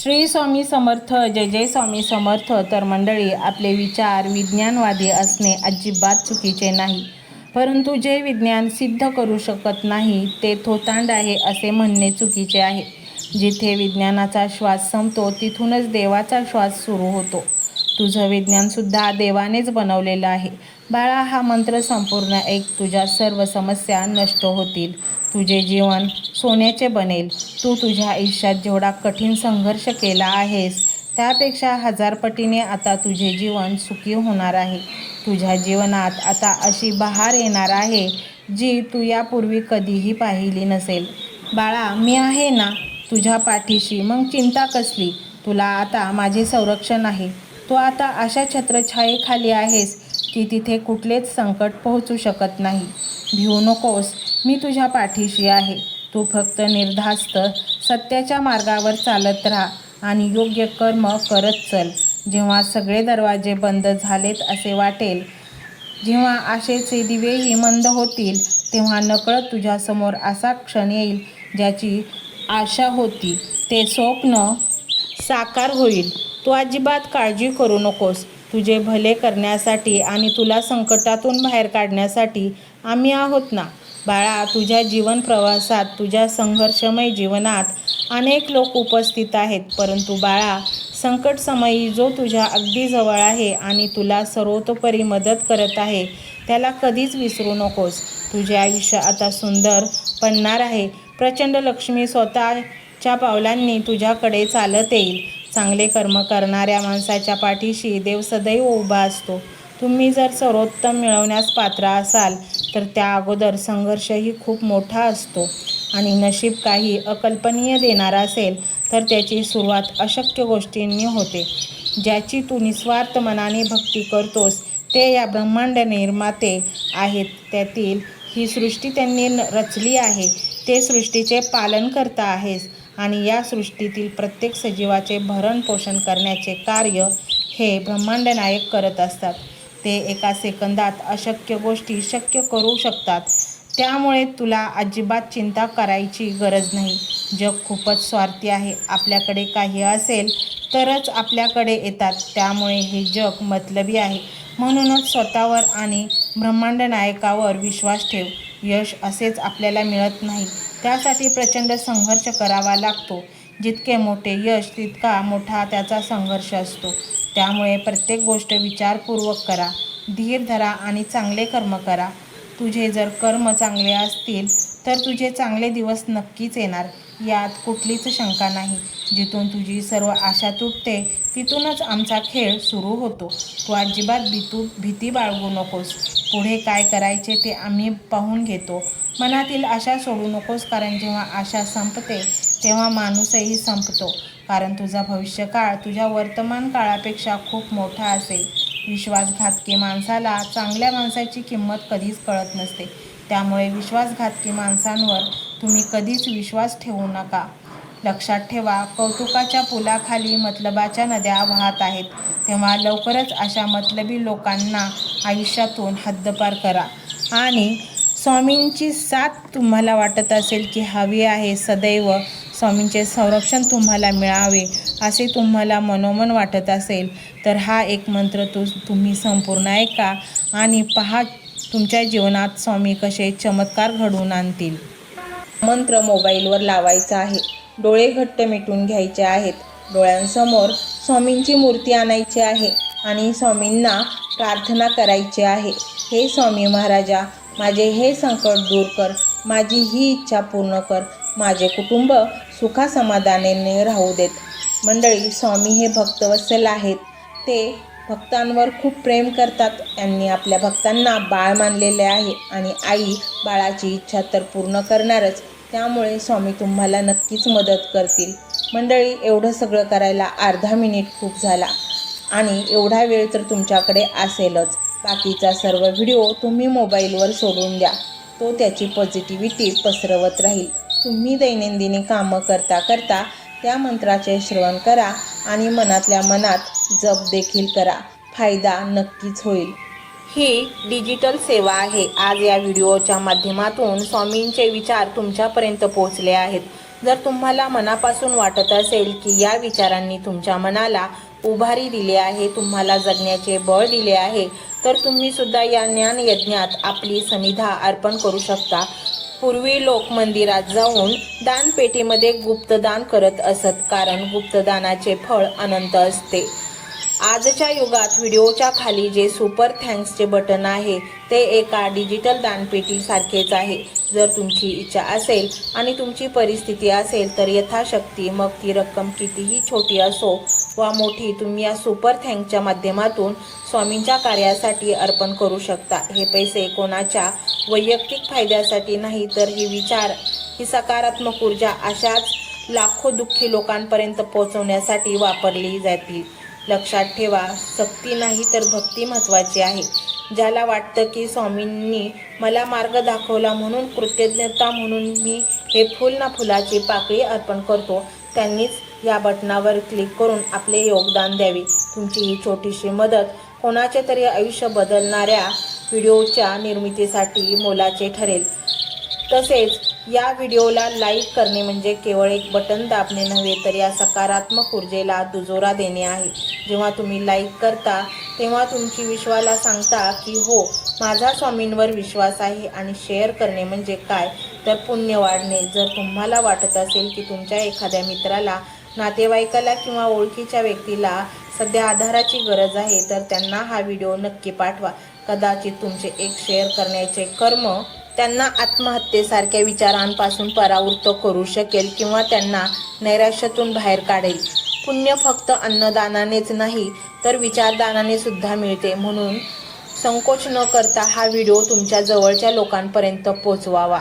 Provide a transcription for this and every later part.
श्री स्वामी समर्थ. जय जय स्वामी समर्थ. तर मंडळी, आपले विचार विज्ञानवादी असणे अजिबात चुकीचे नाही, परंतु जे विज्ञान सिद्ध करू शकत नाही ते थोतांड आहे असे म्हणणे चुकीचे आहे. जिथे विज्ञानाचा श्वास संपतो तिथूनच देवाचा श्वास सुरू होतो. तुझं विज्ञानसुद्धा देवानेच बनवलेलं आहे. बाळा, हा मंत्र संपूर्ण ऐक. तुझ्या सर्व समस्या नष्ट होतील. तुझे जीवन सोन्याचे बनेल. तू तुझ्या आयुष्यात जेवढा कठीण संघर्ष केला आहेस त्यापेक्षा 1000 पटीने आता तुझे जीवन सुखी होणार आहे. तुझ्या जीवनात आता अशी बहार येणार आहे जी तू यापूर्वी कधीही पाहिली नसेल. बाळा, मी आहे ना तुझ्या पाठीशी. मग चिंता कसली? तुला आता माझे संरक्षण आहे. तू आता अशा छत्रछायेखाली आहेस की तिथे कुठलेच संकट पोहोचू शकत नाही. भिवू नकोस, मी तुझ्या पाठीशी आहे. तू फक्त निर्धास्त सत्याच्या मार्गावर चालत राहा आणि योग्य कर्म करत चल. जेव्हा सगळे दरवाजे बंद झालेत असे वाटेल, जेव्हा आशेचे दिवेही मंद होतील, तेव्हा नकळत तुझ्यासमोर असा क्षण येईल ज्याची आशा होती ते स्वप्न साकार होईल. तू अजिबात काळजी करू नकोस. तुझे भले करण्यासाठी आणि तुला संकटातून बाहेर काढण्यासाठी आम्ही आहोत ना. बाळा, तुझ्या जीवन प्रवासात, तुझ्या संघर्षमय जीवनात अनेक लोक उपस्थित आहेत, परंतु बाळा, संकटसमयी जो तुझ्या अगदी जवळ आहे आणि तुला सर्वतोपरी मदत करत आहे त्याला कधीच विसरू नकोस. तुझे आयुष्य आता सुंदर बनणार आहे. प्रचंड लक्ष्मी स्वतःच्या पावलांनी तुझ्याकडे चालत येईल. चांगले कर्म करणाऱ्या माणसाच्या पाठीशी देव सदैव उभा असतो. तुम्ही जर सर्वोत्तम मिळवण्यास पात्र असाल तर त्या अगोदर संघर्षही खूप मोठा असतो आणि नशीब काही अकल्पनीय देणार असेल तर त्याची सुरुवात अशक्य गोष्टींनी होते. ज्याची तू निस्वार्थ मनाने भक्ती करतोस ते या ब्रह्मांड निर्माते आहेत. त्यातील ही सृष्टी त्यांनी रचली आहे. ते सृष्टीचे पालन करता आहेस आणि या सृष्टीतील प्रत्येक सजीवाचे भरण पोषण करण्याचे कार्य हे ब्रह्मांड नायक करत असतात. ते एका सेकंदात अशक्य गोष्टी शक्य करू शकतात. त्यामुळे तुला अजिबात चिंता करायची गरज नाही. जग खूपच स्वार्थी आहे. आपल्याकडे काही असेल तरच आपल्याकडे येतात. त्यामुळे हे जग मतलबी आहे. म्हणूनच स्वतःवर आणि ब्रह्मांड नायकावर विश्वास ठेव. यश असेच आपल्याला मिळत नाही. त्यासाठी प्रचंड संघर्ष करावा लागतो. जितके मोठे यश तितका मोठा त्याचा संघर्ष असतो. त्यामुळे प्रत्येक गोष्ट विचारपूर्वक करा, धीर धरा आणि चांगले कर्म करा. तुझे जर कर्म चांगले असतील तर तुझे चांगले दिवस नक्कीच येणार, यात कुठलीच शंका नाही. जिथून तुझी सर्व आशा तुटते तिथूनच आमचा खेळ सुरू होतो. तू अजिबात भीती बाळगू नकोस. पुढे काय करायचे ते आम्ही पाहून घेतो. मनातील आशा सोडू नकोस, कारण जेव्हा आशा संपते तेव्हा माणूसही संपतो. कारण तुझा भविष्यकाळ तुझ्या वर्तमान काळापेक्षा खूप मोठा असेल. विश्वासघातकी माणसाला चांगल्या माणसाची किंमत कधीच कळत नसते. त्यामुळे विश्वासघातकी माणसांवर तुम्ही कधीच विश्वास ठेवू नका. लक्षात ठेवा, कौतुकाच्या पुलाखाली मतलबाच्या नद्या वाहत आहेत. तेव्हा लवकरच अशा मतलबी लोकांना आयुष्यातून हद्दपार करा. आणि स्वामींची साथ तुम्हाला वाटत असेल की हवी आहे, सदैव स्वामींचे संरक्षण तुम्हाला मिळावे असे तुम्हाला मनोमन वाटत असेल तर हा एक मंत्र तुम्ही संपूर्ण ऐका आणि पहा तुमच्या जीवनात स्वामी कसे चमत्कार घडवून आणतील. मंत्र मोबाईलवर लावायचा आहे. डोळे घट्ट मिटून घ्यायचे आहेत. डोळ्यांसमोर स्वामींची मूर्ती आणायची आहे आणि स्वामींना प्रार्थना करायची आहे. हे स्वामी महाराजा, माझे हे संकट दूर कर. माझी ही इच्छा पूर्ण कर. माझे कुटुंब सुखासमाधानाने राहू देत. मंडळी, स्वामी हे भक्तवत्सल आहेत. ते भक्तांवर खूप प्रेम करतात. त्यांनी आपल्या भक्तांना बाळ मानलेले आहे आणि आई बाळाची इच्छा तर पूर्ण करणारच. त्यामुळे स्वामी तुम्हाला नक्कीच मदत करतील. मंडळी, एवढं सगळं करायला अर्धा मिनिट खूप झाला आणि एवढा वेळ तर तुमच्याकडे असेलच. बाकीचा सर्व व्हिडिओ तुम्ही मोबाईलवर सोडून द्या. तो त्याची पॉझिटिव्हिटी पसरवत राहील. तुम्ही दैनंदिनी कामं करता करता त्या मंत्राचे श्रवण करा आणि मनातल्या मनात जप देखील करा. फायदा नक्कीच होईल. ही डिजिटल सेवा आहे. आज या व्हिडिओच्या माध्यमातून स्वामींचे विचार तुमच्यापर्यंत पोहोचले आहेत. जर तुम्हाला मनापासून वाटत असेल की या विचारांनी तुमच्या मनाला उभारी दिली आहे, तुम्हाला जगण्याचे बळ दिले आहे, तर तुम्ही सुद्धा या ज्ञान यज्ञात आपली समिधा अर्पण करू शकता. पूर्वी लोक मंदिरात जाऊन दानपेटीमध्ये गुप्तदान करत असत, कारण गुप्तदानाचे फळ अनंत असते. आजच्या युगात व्हिडिओच्या खाली जे सुपर थँक्सचे बटन आहे ते एका डिजिटल दानपेटी सारखेच आहे. जर तुमची इच्छा असेल आणि तुमची परिस्थिती असेल तर यथाशक्ती, मग ती रक्कम कितीही छोटी असो वा मोठी, तुम्ही या सुपर थँक्सच्या माध्यमातून स्वामींच्या कार्यासाठी अर्पण करू शकता. हे पैसे कोणाच्या वैयक्तिक फायद्यासाठी नाही, तर ही विचार, ही सकारात्मक ऊर्जा अशाच लाखो दुःखी लोकांपर्यंत पोहोचवण्यासाठी वापरली जातील. लक्षात ठेवा, शक्ती नाही तर भक्ती महत्त्वाची आहे. ज्याला वाटतं की स्वामींनी मला मार्ग दाखवला म्हणून कृतज्ञता म्हणून मी हे फुल ना फुलाची पाकळी अर्पण करतो, त्यांनीच या बटनावर क्लिक करून आपले योगदान द्यावे. तुमची ही छोटीशी मदत कोणाचे तरी आयुष्य बदलणाऱ्या व्हिडिओच्या निर्मितीसाठी मोलाचे ठरेल. तसेच या व्हिडिओला लाईक करणे म्हणजे केवळ एक बटन दाबणे नव्हे, तर या सकारात्मक ऊर्जेला दुजोरा देणे आहे. जेव्हा तुम्ही लाईक करता तेव्हा तुमची विश्वाला सांगता की हो, माझा स्वामींवर विश्वास आहे. आणि शेअर करणे म्हणजे काय, तर पुण्य वाढणे. जर तुम्हाला वाटत असेल की तुमच्या एखाद्या मित्राला, नातेवाईकाला किंवा ओळखीच्या व्यक्तीला सध्या आधाराची गरज आहे, तर त्यांना हा व्हिडिओ नक्की पाठवा. कदाचित तुमचे एक शेअर करण्याचे कर्म त्यांना आत्महत्येसारख्या विचारांपासून परावृत्त करू शकेल किंवा त्यांना नैराश्यातून बाहेर काढेल. पुण्य फक्त अन्नदानानेच नाही, तर विचारदानाने सुद्धा मिळते. म्हणून संकोच न करता हा व्हिडिओ तुमच्या जवळच्या लोकांपर्यंत पोहोचवावा.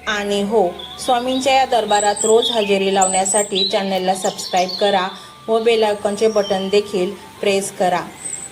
आणि हो, स्वामींच्या या दरबारात रोज हजेरी लावण्यासाठी चॅनलला सबस्क्राईब करा व बेल आयकॉनचे बटन देखील प्रेस करा.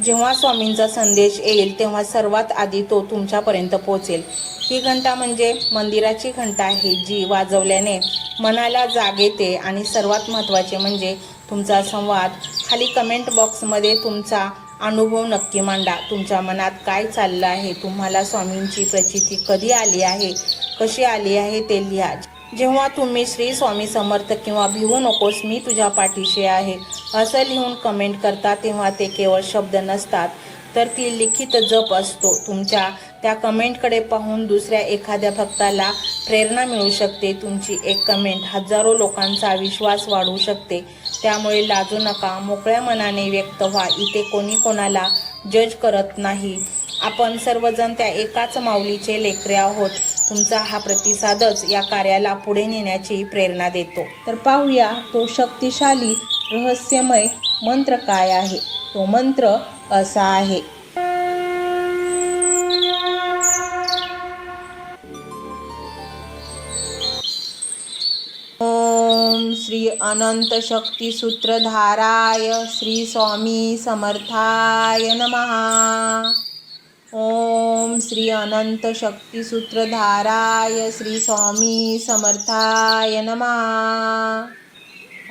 जेव्हा स्वामींचा संदेश येईल तेव्हा सर्वात आधी तो तुमच्यापर्यंत पोहोचेल. ही घंटा म्हणजे मंदिराची घंटा आहे, जी वाजवल्याने मनाला जाग येते. आणि सर्वात महत्त्वाचे म्हणजे तुमचा संवाद. खाली कमेंट बॉक्समध्ये तुमचा अनुभव नक्की मांडा. तुमच्या मनात काय चाललं आहे, तुम्हाला स्वामींची प्रचिती कधी आली आहे, कशी आली आहे ते लिहा. जेव्हा तुम्ही श्री स्वामी समर्थ किंवा भिवू नकोस मी तुझ्या पाठीशी आहे असं लिहून कमेंट करता, तेव्हा ते केवळ शब्द नसतात, तर ती लिखित जप असतो. तुमच्या त्या कमेंटकडे पाहून दुसऱ्या एखाद्या भक्ताला प्रेरणा मिळू शकते. तुमची एक कमेंट हजारो लोकांचा विश्वास वाढवू शकते. त्यामुळे लाजू नका, मोकळ्या मनाने व्यक्त व्हा. इथे कोणी कोणाला जज करत नाही. आपण सर्वजण त्या एकाच माऊलीचे लेकरे आहोत. तुमचा हा प्रतिसादच या कार्याला पुढे नेण्याची प्रेरणा देतो. तर पाहूया तो शक्तिशाली रहस्यमय मंत्र काय आहे. तो मंत्र असा आहे. ओम श्री अनंत शक्ती सूत्रधाराय श्री स्वामी समर्थाय नमः. ओम श्री अनंत शक्ती सूत्रधाराय श्री स्वामी समर्थाय नमः.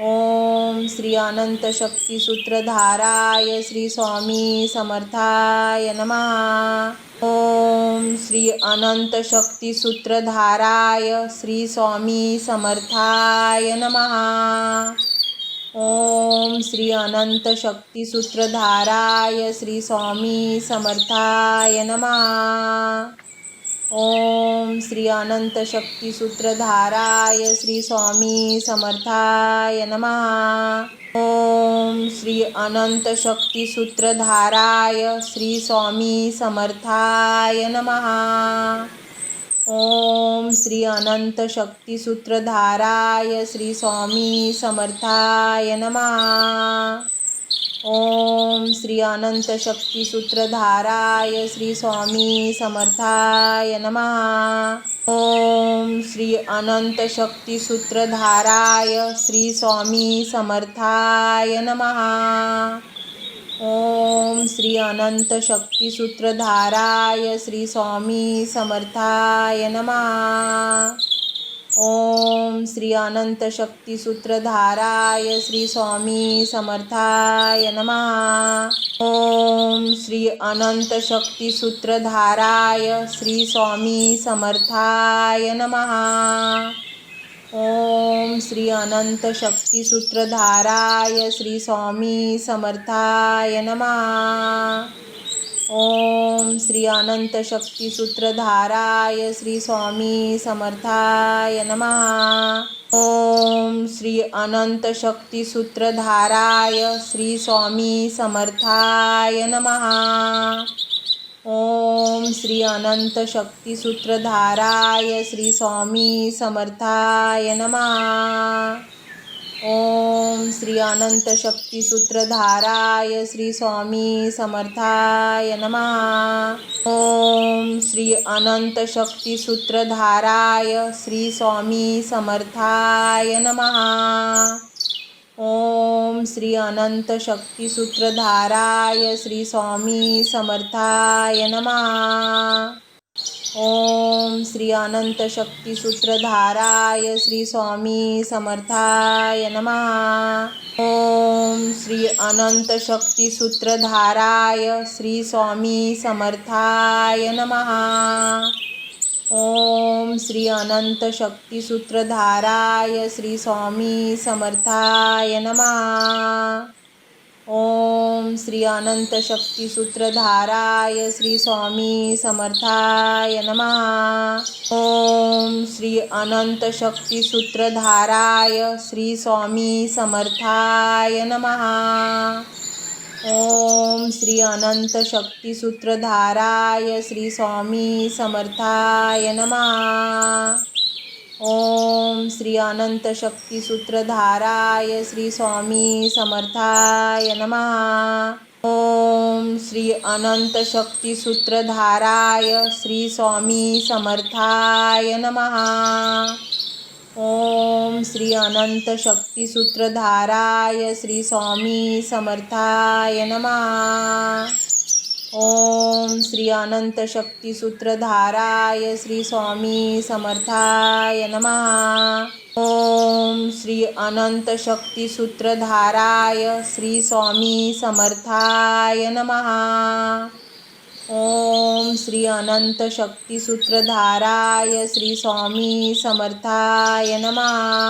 ओम श्री अनंत शक्ती सूत्रधाराय श्री स्वामी समर्थाय नमः. ओम श्री अनंत शक्ती सूत्रधाराय श्री स्वामी समर्थाय नमः. ओम श्री अनंत शक्ती सूत्रधाराय श्री स्वामी समर्थाय नमः. ओम श्री अनंत शक्ती सूत्रधाराय श्री स्वामी समर्थाय नमः. ओम श्री अनंत शक्ती सूत्रधाराय श्री स्वामी समर्थाय नमः. ओम श्री अनंत शक्ती सूत्रधाराय श्री स्वामी समर्थाय नमः. ओम श्री अनंत शक्ती सूत्रधाराय श्री स्वामी समर्थाय नमः. ओम श्री अनंत शक्ती सूत्रधाराय श्री स्वामी समर्थाय नमः. ओम श्री अनंत शक्ती सूत्रधाराय श्री स्वामी समर्थाय नमः. ओम श्री अनंत शक्ती सूत्रधाराय श्री स्वामी समर्थाय नमः। ओम श्री अनंत शक्ती सूत्रधाराय श्री स्वामी समर्थाय नमः। ओम श्री अनंत शक्ती सूत्रधाराय श्री स्वामी समर्थाय नमः। ओम श्री अनंत शक्ती सूत्रधाराय श्री स्वामी समर्थाय नमः। ओम श्री अनंत शक्ती सूत्रधाराय श्री स्वामी समर्थाय नमः। ओम श्री अनंत शक्ती सूत्रधाराय श्री स्वामी समर्थाय नमः। ओम श्री अनंत शक्ती सूत्रधाराय श्री स्वामी समर्थाय नमः। ओम श्री अनंत शक्ती सूत्रधाराय श्री स्वामी समर्थाय नमः। ओम श्री अनंत शक्ती सूत्रधाराय श्री स्वामी समर्थाय नमः। ओम श्री अनंत शक्ती सूत्रधाराय श्री स्वामी समर्थाय नमः। ओम श्री अनंत शक्ती सूत्रधाराय श्री स्वामी समर्थाय नमः। ओम श्री अनंत शक्ती सूत्रधाराय श्री स्वामी समर्थाय नमः। ओम श्री अनंत शक्ती सूत्रधाराय श्री स्वामी समर्थाय नमः। ओम श्री अनंत शक्ती सूत्रधाराय श्री स्वामी समर्थाय नमः। ओम श्री अनंत शक्ती सूत्रधाराय श्री स्वामी समर्थाय नमः। ओम श्री अनंत शक्ती सूत्रधाराय श्री स्वामी समर्थाय नमः। ओम श्री अनंत शक्ती सूत्रधाराय श्री स्वामी समर्थाय नमः। ओम श्री अनंत शक्ती सूत्रधाराय श्री स्वामी समर्थाय नमः। ओम श्री अनंत शक्ती सूत्रधाराय श्री स्वामी समर्थाय नमः। ओम श्री अनंत शक्ती सूत्रधाराय श्री स्वामी समर्थाय नमः। ओम श्री अनंत शक्ती सूत्रधाराय श्री स्वामी समर्थाय नमः।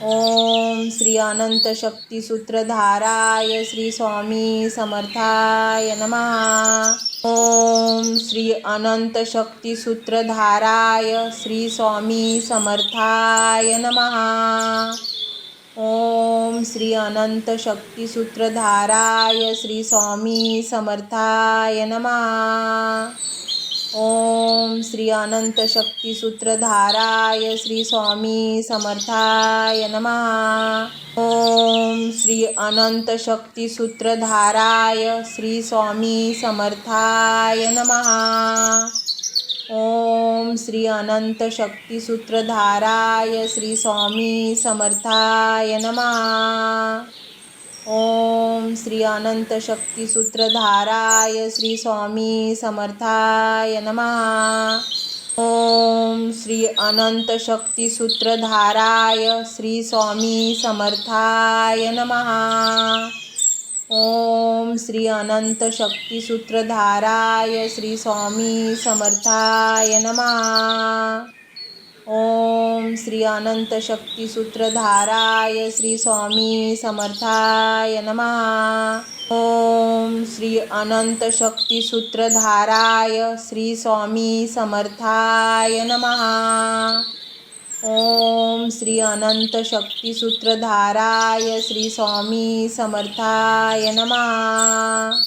ओम श्री अनंत शक्ती सूत्रधाराय श्री स्वामी समर्थाय नमः। ओम श्री अनंत शक्ती सूत्रधाराय श्री स्वामी समर्थाय नमः। ओम श्री अनंत शक्ती सूत्रधाराय श्री स्वामी समर्थाय नमः। ओम श्री अनंत शक्ती सूत्रधाराय श्री स्वामी समर्थाय नमः। ओम श्री अनंत शक्ती सूत्रधाराय श्री स्वामी समर्थाय नमः। ओम श्री अनंत शक्ती सूत्रधाराय श्री स्वामी समर्थाय नमः। ओम श्री अनंत शक्ती सूत्रधाराय श्री स्वामी समर्थाय नमः। ओम श्री अनंत शक्ती सूत्रधाराय श्री स्वामी समर्थाय नमः। ओम श्री अनंत शक्ती सूत्रधाराय श्री स्वामी समर्थाय नमः। ओम श्री अनंत शक्ती सूत्रधाराय श्री स्वामी समर्थाय नमः। ओम श्री अनंत शक्ती सूत्रधाराय श्री स्वामी समर्थाय नमः। ओम श्री अनंत शक्ती सूत्रधाराय श्री स्वामी समर्थाय नमः।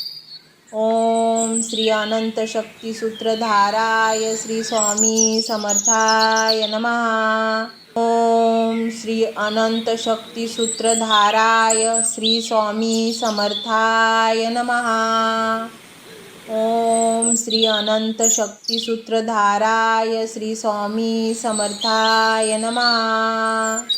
ओम श्री अनंत शक्ती सूत्रधाराय श्री स्वामी समर्थाय नमः। ओम श्री अनंत शक्ती सूत्रधाराय श्री स्वामी समर्थाय नमः। ओम श्री अनंत शक्ती सूत्रधाराय श्री स्वामी समर्थाय नमः।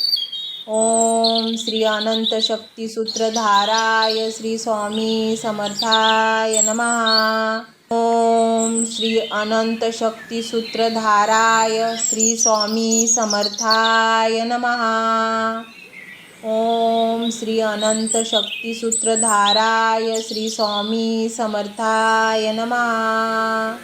ओम श्री अनंत शक्ती सूत्रधाराय श्री स्वामी समर्थाय नमः। ओम श्री अनंत शक्ती सूत्रधाराय श्री स्वामी समर्थाय नमः। ओम श्री अनंत शक्ती सूत्रधाराय श्री स्वामी समर्थाय नमः।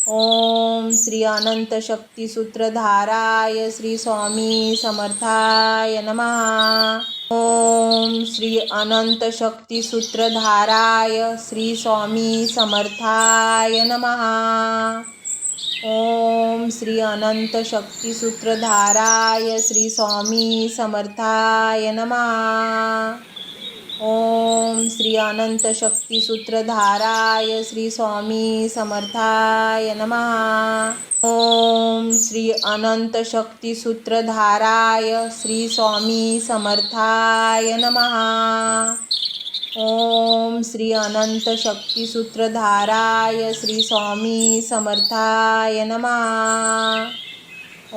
ओम श्री अनंत शक्ती सूत्रधाराय श्री स्वामी समर्थाय नमः। ओम श्री अनंत शक्ती सूत्रधाराय श्री स्वामी समर्थाय नमः। ओम श्री अनंत शक्ती सूत्रधाराय श्री स्वामी समर्थाय नमः। ओम श्री अनंत शक्ती सूत्रधाराय श्री स्वामी समर्थाय नमः। ओम श्री अनंत शक्ती सूत्रधाराय श्री स्वामी समर्थाय नमः। ओम श्री अनंत शक्ती सूत्रधाराय श्री स्वामी समर्थाय नमः।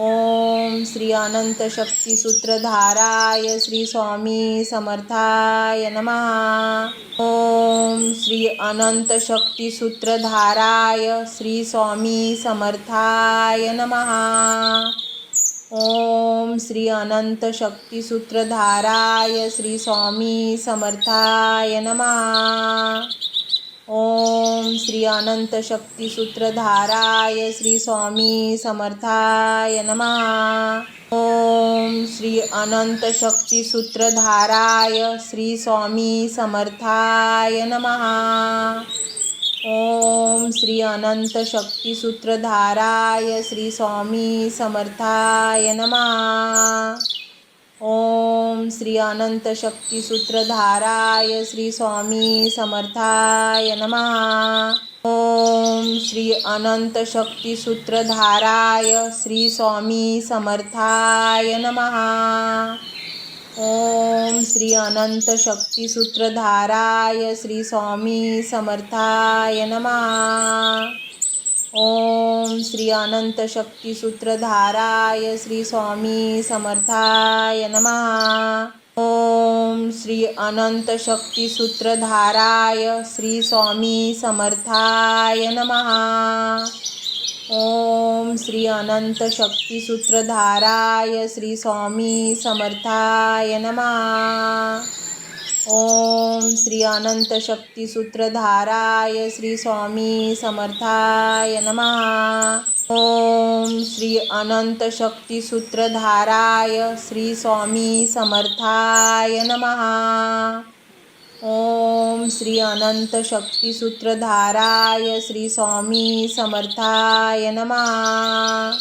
ओम श्री अनंत शक्ती सूत्रधाराय श्री स्वामी समर्थाय नमः। ओम श्री अनंत शक्ती सूत्रधाराय श्री स्वामी समर्थाय नमः। ओम श्री अनंत शक्ती सूत्रधाराय श्री स्वामी समर्थाय नमः। ओम श्री अनंत शक्ती सूत्रधाराय श्री स्वामी समर्थाय नमः। ओम श्री अनंत शक्ती सूत्रधाराय श्री स्वामी समर्थाय नमः। ओम श्री अनंत शक्ती सूत्रधाराय श्री स्वामी समर्थाय नमः। ओम श्री अनंत शक्ती सूत्रधाराय श्री स्वामी समर्थाय नमः। ओम श्री अनंत शक्ती सूत्रधाराय श्री स्वामी समर्थाय नमः। ओम श्री अनंत शक्ती सूत्रधाराय श्री स्वामी समर्थाय नमः। ओम श्री अनंत शक्ती सूत्रधाराय श्री स्वामी समर्थाय नमः। ओम श्री अनंत शक्ती सूत्रधाराय श्री स्वामी समर्थाय नमः। ओम श्री अनंत शक्ती सूत्रधाराय श्री स्वामी समर्थाय नमः। ओम श्री अनंत शक्ती सूत्रधाराय श्री स्वामी समर्थाय नमः। ओम श्री अनंत शक्ती सूत्रधाराय श्री स्वामी समर्थाय नमः। ओम श्री अनंत शक्ती सूत्रधाराय श्री स्वामी समर्थाय नमः।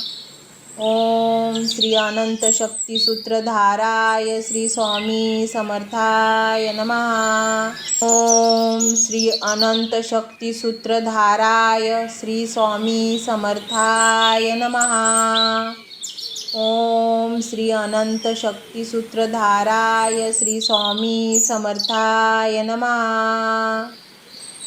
ओम श्री अनंत शक्ती सूत्रधाराय श्री स्वामी समर्थाय नमः। ओम श्री अनंत शक्ती सूत्रधाराय श्री स्वामी समर्थाय नमः। ओम श्री अनंत शक्ती सूत्रधाराय श्री स्वामी समर्थाय नमः।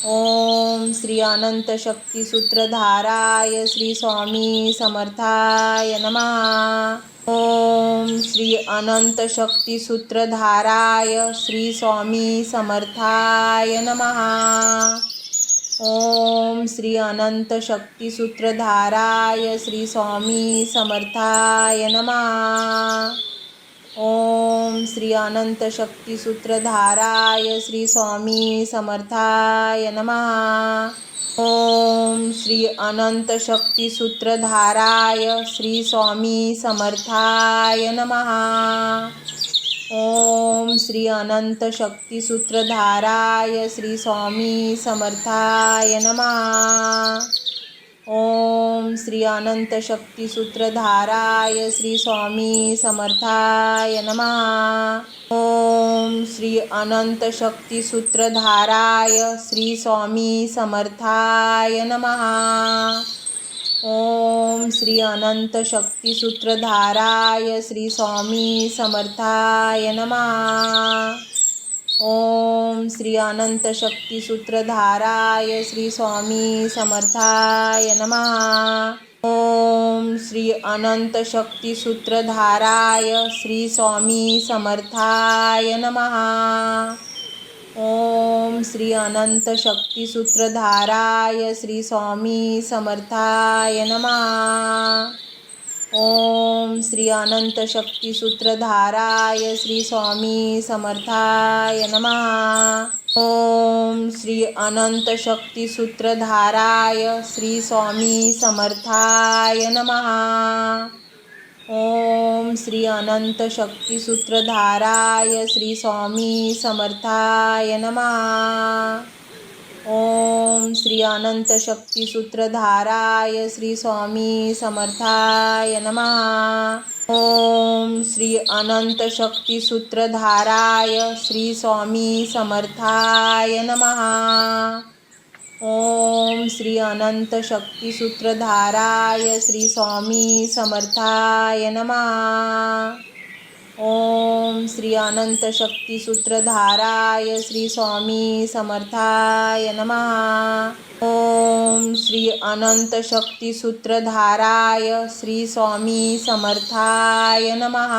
ओम श्री अनंत शक्ती सूत्रधाराय श्री स्वामी समर्थाय नमः। ओम श्री अनंत शक्ती सूत्रधाराय श्री स्वामी समर्थाय नमः। ओम श्री अनंत शक्ती सूत्रधाराय श्री स्वामी समर्थाय नमः। ओम श्री अनंत शक्ती सूत्रधाराय श्री स्वामी समर्थाय नमः। ओम श्री अनंत शक्ती सूत्रधाराय श्री स्वामी समर्थाय नमः। ओम श्री अनंत शक्ती सूत्रधाराय श्री स्वामी समर्थाय नमः। ओम श्री अनंत शक्ती सूत्रधाराय श्री स्वामी समर्थाय नमः। ओम श्री अनंत शक्ती सूत्रधाराय श्री स्वामी समर्थाय नमः। ओम श्री अनंत शक्ती सूत्रधाराय श्री स्वामी समर्थाय नमः। ओम श्री अनंत शक्ती सूत्रधाराय श्री स्वामी समर्थाय नमः। ओम श्री अनंत शक्ती सूत्रधाराय श्री स्वामी समर्थाय नमः। ओम श्री अनंत शक्ती सूत्रधाराय श्री स्वामी समर्थाय नमः। ओम श्री अनंत शक्ती सूत्रधाराय श्री स्वामी समर्थाय नमः। ओम श्री अनंत शक्ती सूत्रधाराय श्री स्वामी समर्थाय नमः। ओम श्री अनंत शक्ती सूत्रधाराय श्री स्वामी समर्थाय नमः। ओम श्री अनंत शक्ती सूत्रधाराय श्री स्वामी समर्थाय नमः। ओम श्री अनंत शक्ती सूत्रधाराय श्री स्वामी समर्थाय नमः। ओम श्री अनंत शक्ती सूत्रधाराय श्री स्वामी समर्थाय नमः। ओम श्री अनंत शक्ती सूत्रधाराय श्री स्वामी समर्थाय नमः। ओम श्री अनंत शक्ती सूत्रधाराय श्री स्वामी समर्थाय नमः।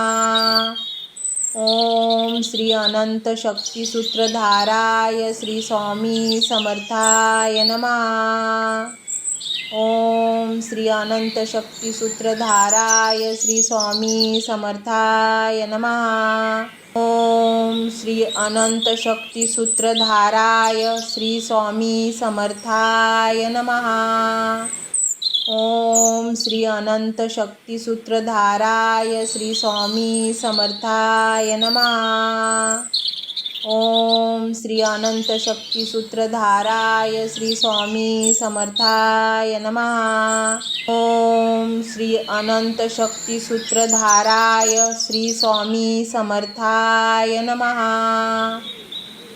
ओम श्री अनंत शक्ती सूत्रधाराय श्री स्वामी समर्थाय नमः। ओम श्री अनंत शक्ती सूत्रधाराय श्री स्वामी समर्थाय नमः। ओम श्री अनंत शक्ती सूत्रधाराय श्री स्वामी समर्थाय नमः। ओम श्री अनंत शक्ती सूत्रधाराय श्री स्वामी समर्थाय नमः। ओम श्री अनंत शक्ती सूत्रधाराय श्री स्वामी समर्थाय नमः। ओम श्री अनंत शक्ती सूत्रधाराय श्री स्वामी समर्थाय नमः।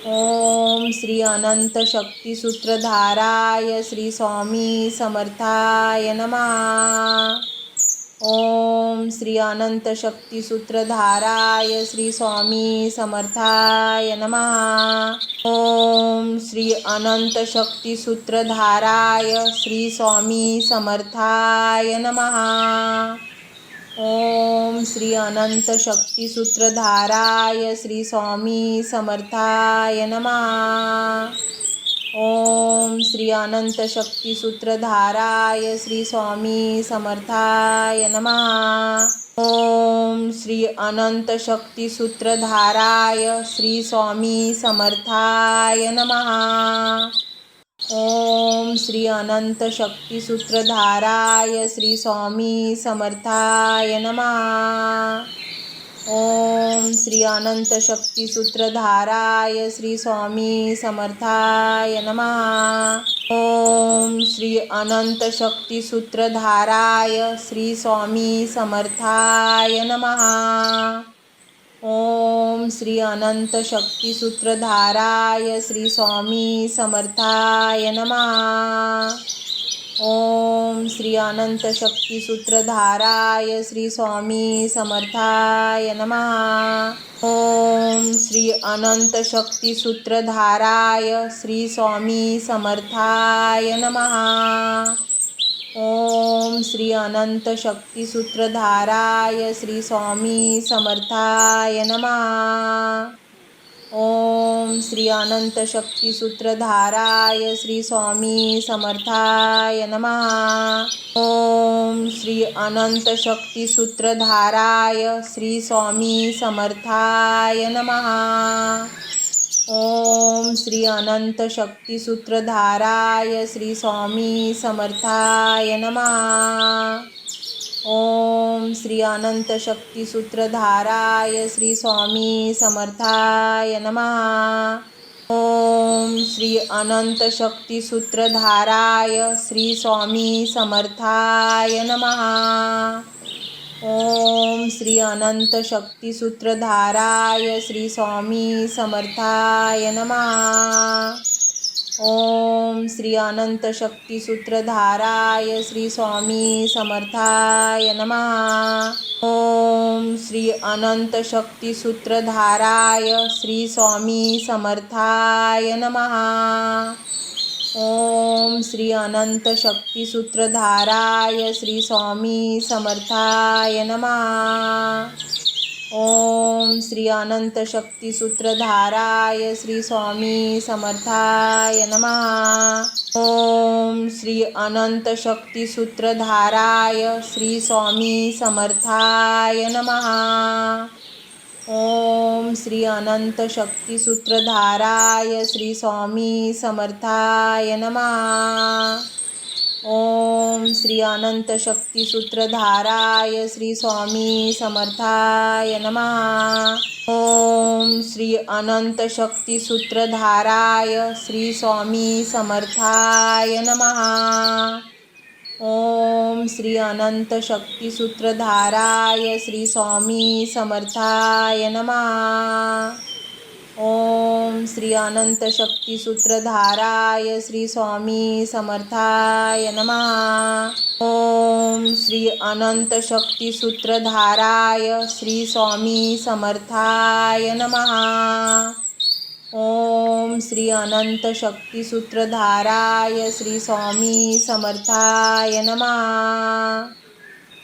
ओम श्री अनंत शक्ती सूत्रधाराय श्री स्वामी समर्थाय नमः। ओम श्री अनंत शक्ती सूत्रधाराय श्री स्वामी समर्थाय नमः। ओम श्री अनंत शक्ती सूत्रधाराय श्री स्वामी समर्थाय नमः। ओम श्री अनंत शक्ती सूत्रधाराय श्री स्वामी समर्थाय नमः। ओम श्री अनंत शक्ती सूत्रधाराय श्री स्वामी समर्थाय नमः। ओम श्री अनंत शक्ती सूत्रधाराय श्री स्वामी समर्थाय नमः। ओम श्री अनंत शक्ती सूत्रधाराय श्री स्वामी समर्थाय नमः। ओम श्री अनंत शक्ती सूत्रधाराय श्री स्वामी समर्थाय नमः। ओम श्री अनंत शक्ती सूत्रधाराय श्री स्वामी समर्थाय नमः। ओम श्री अनंत शक्ती सूत्रधाराय श्री स्वामी समर्थाय नमः। ओम श्री अनंत शक्ती सूत्रधाराय श्री स्वामी समर्थाय नमः। ओम श्री अनंत शक्ती सूत्रधाराय श्री स्वामी समर्थाय नमः। ओम श्री अनंत शक्ती सूत्रधाराय श्री स्वामी समर्थाय नमः। ओम श्री अनंत शक्ती सूत्रधाराय श्री स्वामी समर्थाय नमः। ओम श्री अनंत शक्ती सूत्रधाराय श्री स्वामी समर्थाय नमः। ओम श्री अनंत शक्ती सूत्रधाराय श्री स्वामी समर्थाय नमः। ओम श्री अनंत शक्ती सूत्रधाराय श्री स्वामी समर्थाय नमः। ओम श्री अनंत शक्ती सूत्रधाराय श्री स्वामी समर्थाय नमः। ओम श्री अनंत शक्ती सूत्रधाराय श्री स्वामी समर्थाय नमः। ओम श्री अनंत शक्ती सूत्रधाराय श्री स्वामी समर्थाय नमः। ओम श्री अनंत शक्ती सूत्रधाराय श्री स्वामी समर्थाय नमः। ओम श्री अनंत शक्ती सूत्रधाराय श्री स्वामी समर्थाय नमः। ओम श्री अनंत शक्ती सूत्रधाराय श्री स्वामी समर्थाय नमः। ओम श्री अनंत शक्ती सूत्रधाराय श्री स्वामी समर्थाय नमः। ओम श्री अनंत शक्ती सूत्रधाराय श्री स्वामी समर्थाय नमः। ओम श्री अनंत शक्ती सूत्रधाराय श्री स्वामी समर्थाय नमः। ओम श्री अनंत शक्ती सूत्रधाराय श्री स्वामी समर्थाय नमः। ओम श्री अनंत शक्ती सूत्रधाराय श्री स्वामी समर्थाय नमः। ओम श्री अनंत शक्ती सूत्रधाराय श्री स्वामी समर्थाय नमः। ओम श्री अनंत शक्ती सूत्रधाराय श्री स्वामी समर्थाय नमः। ओम श्री अनंत शक्ती सूत्रधाराय श्री स्वामी समर्थाय नमः।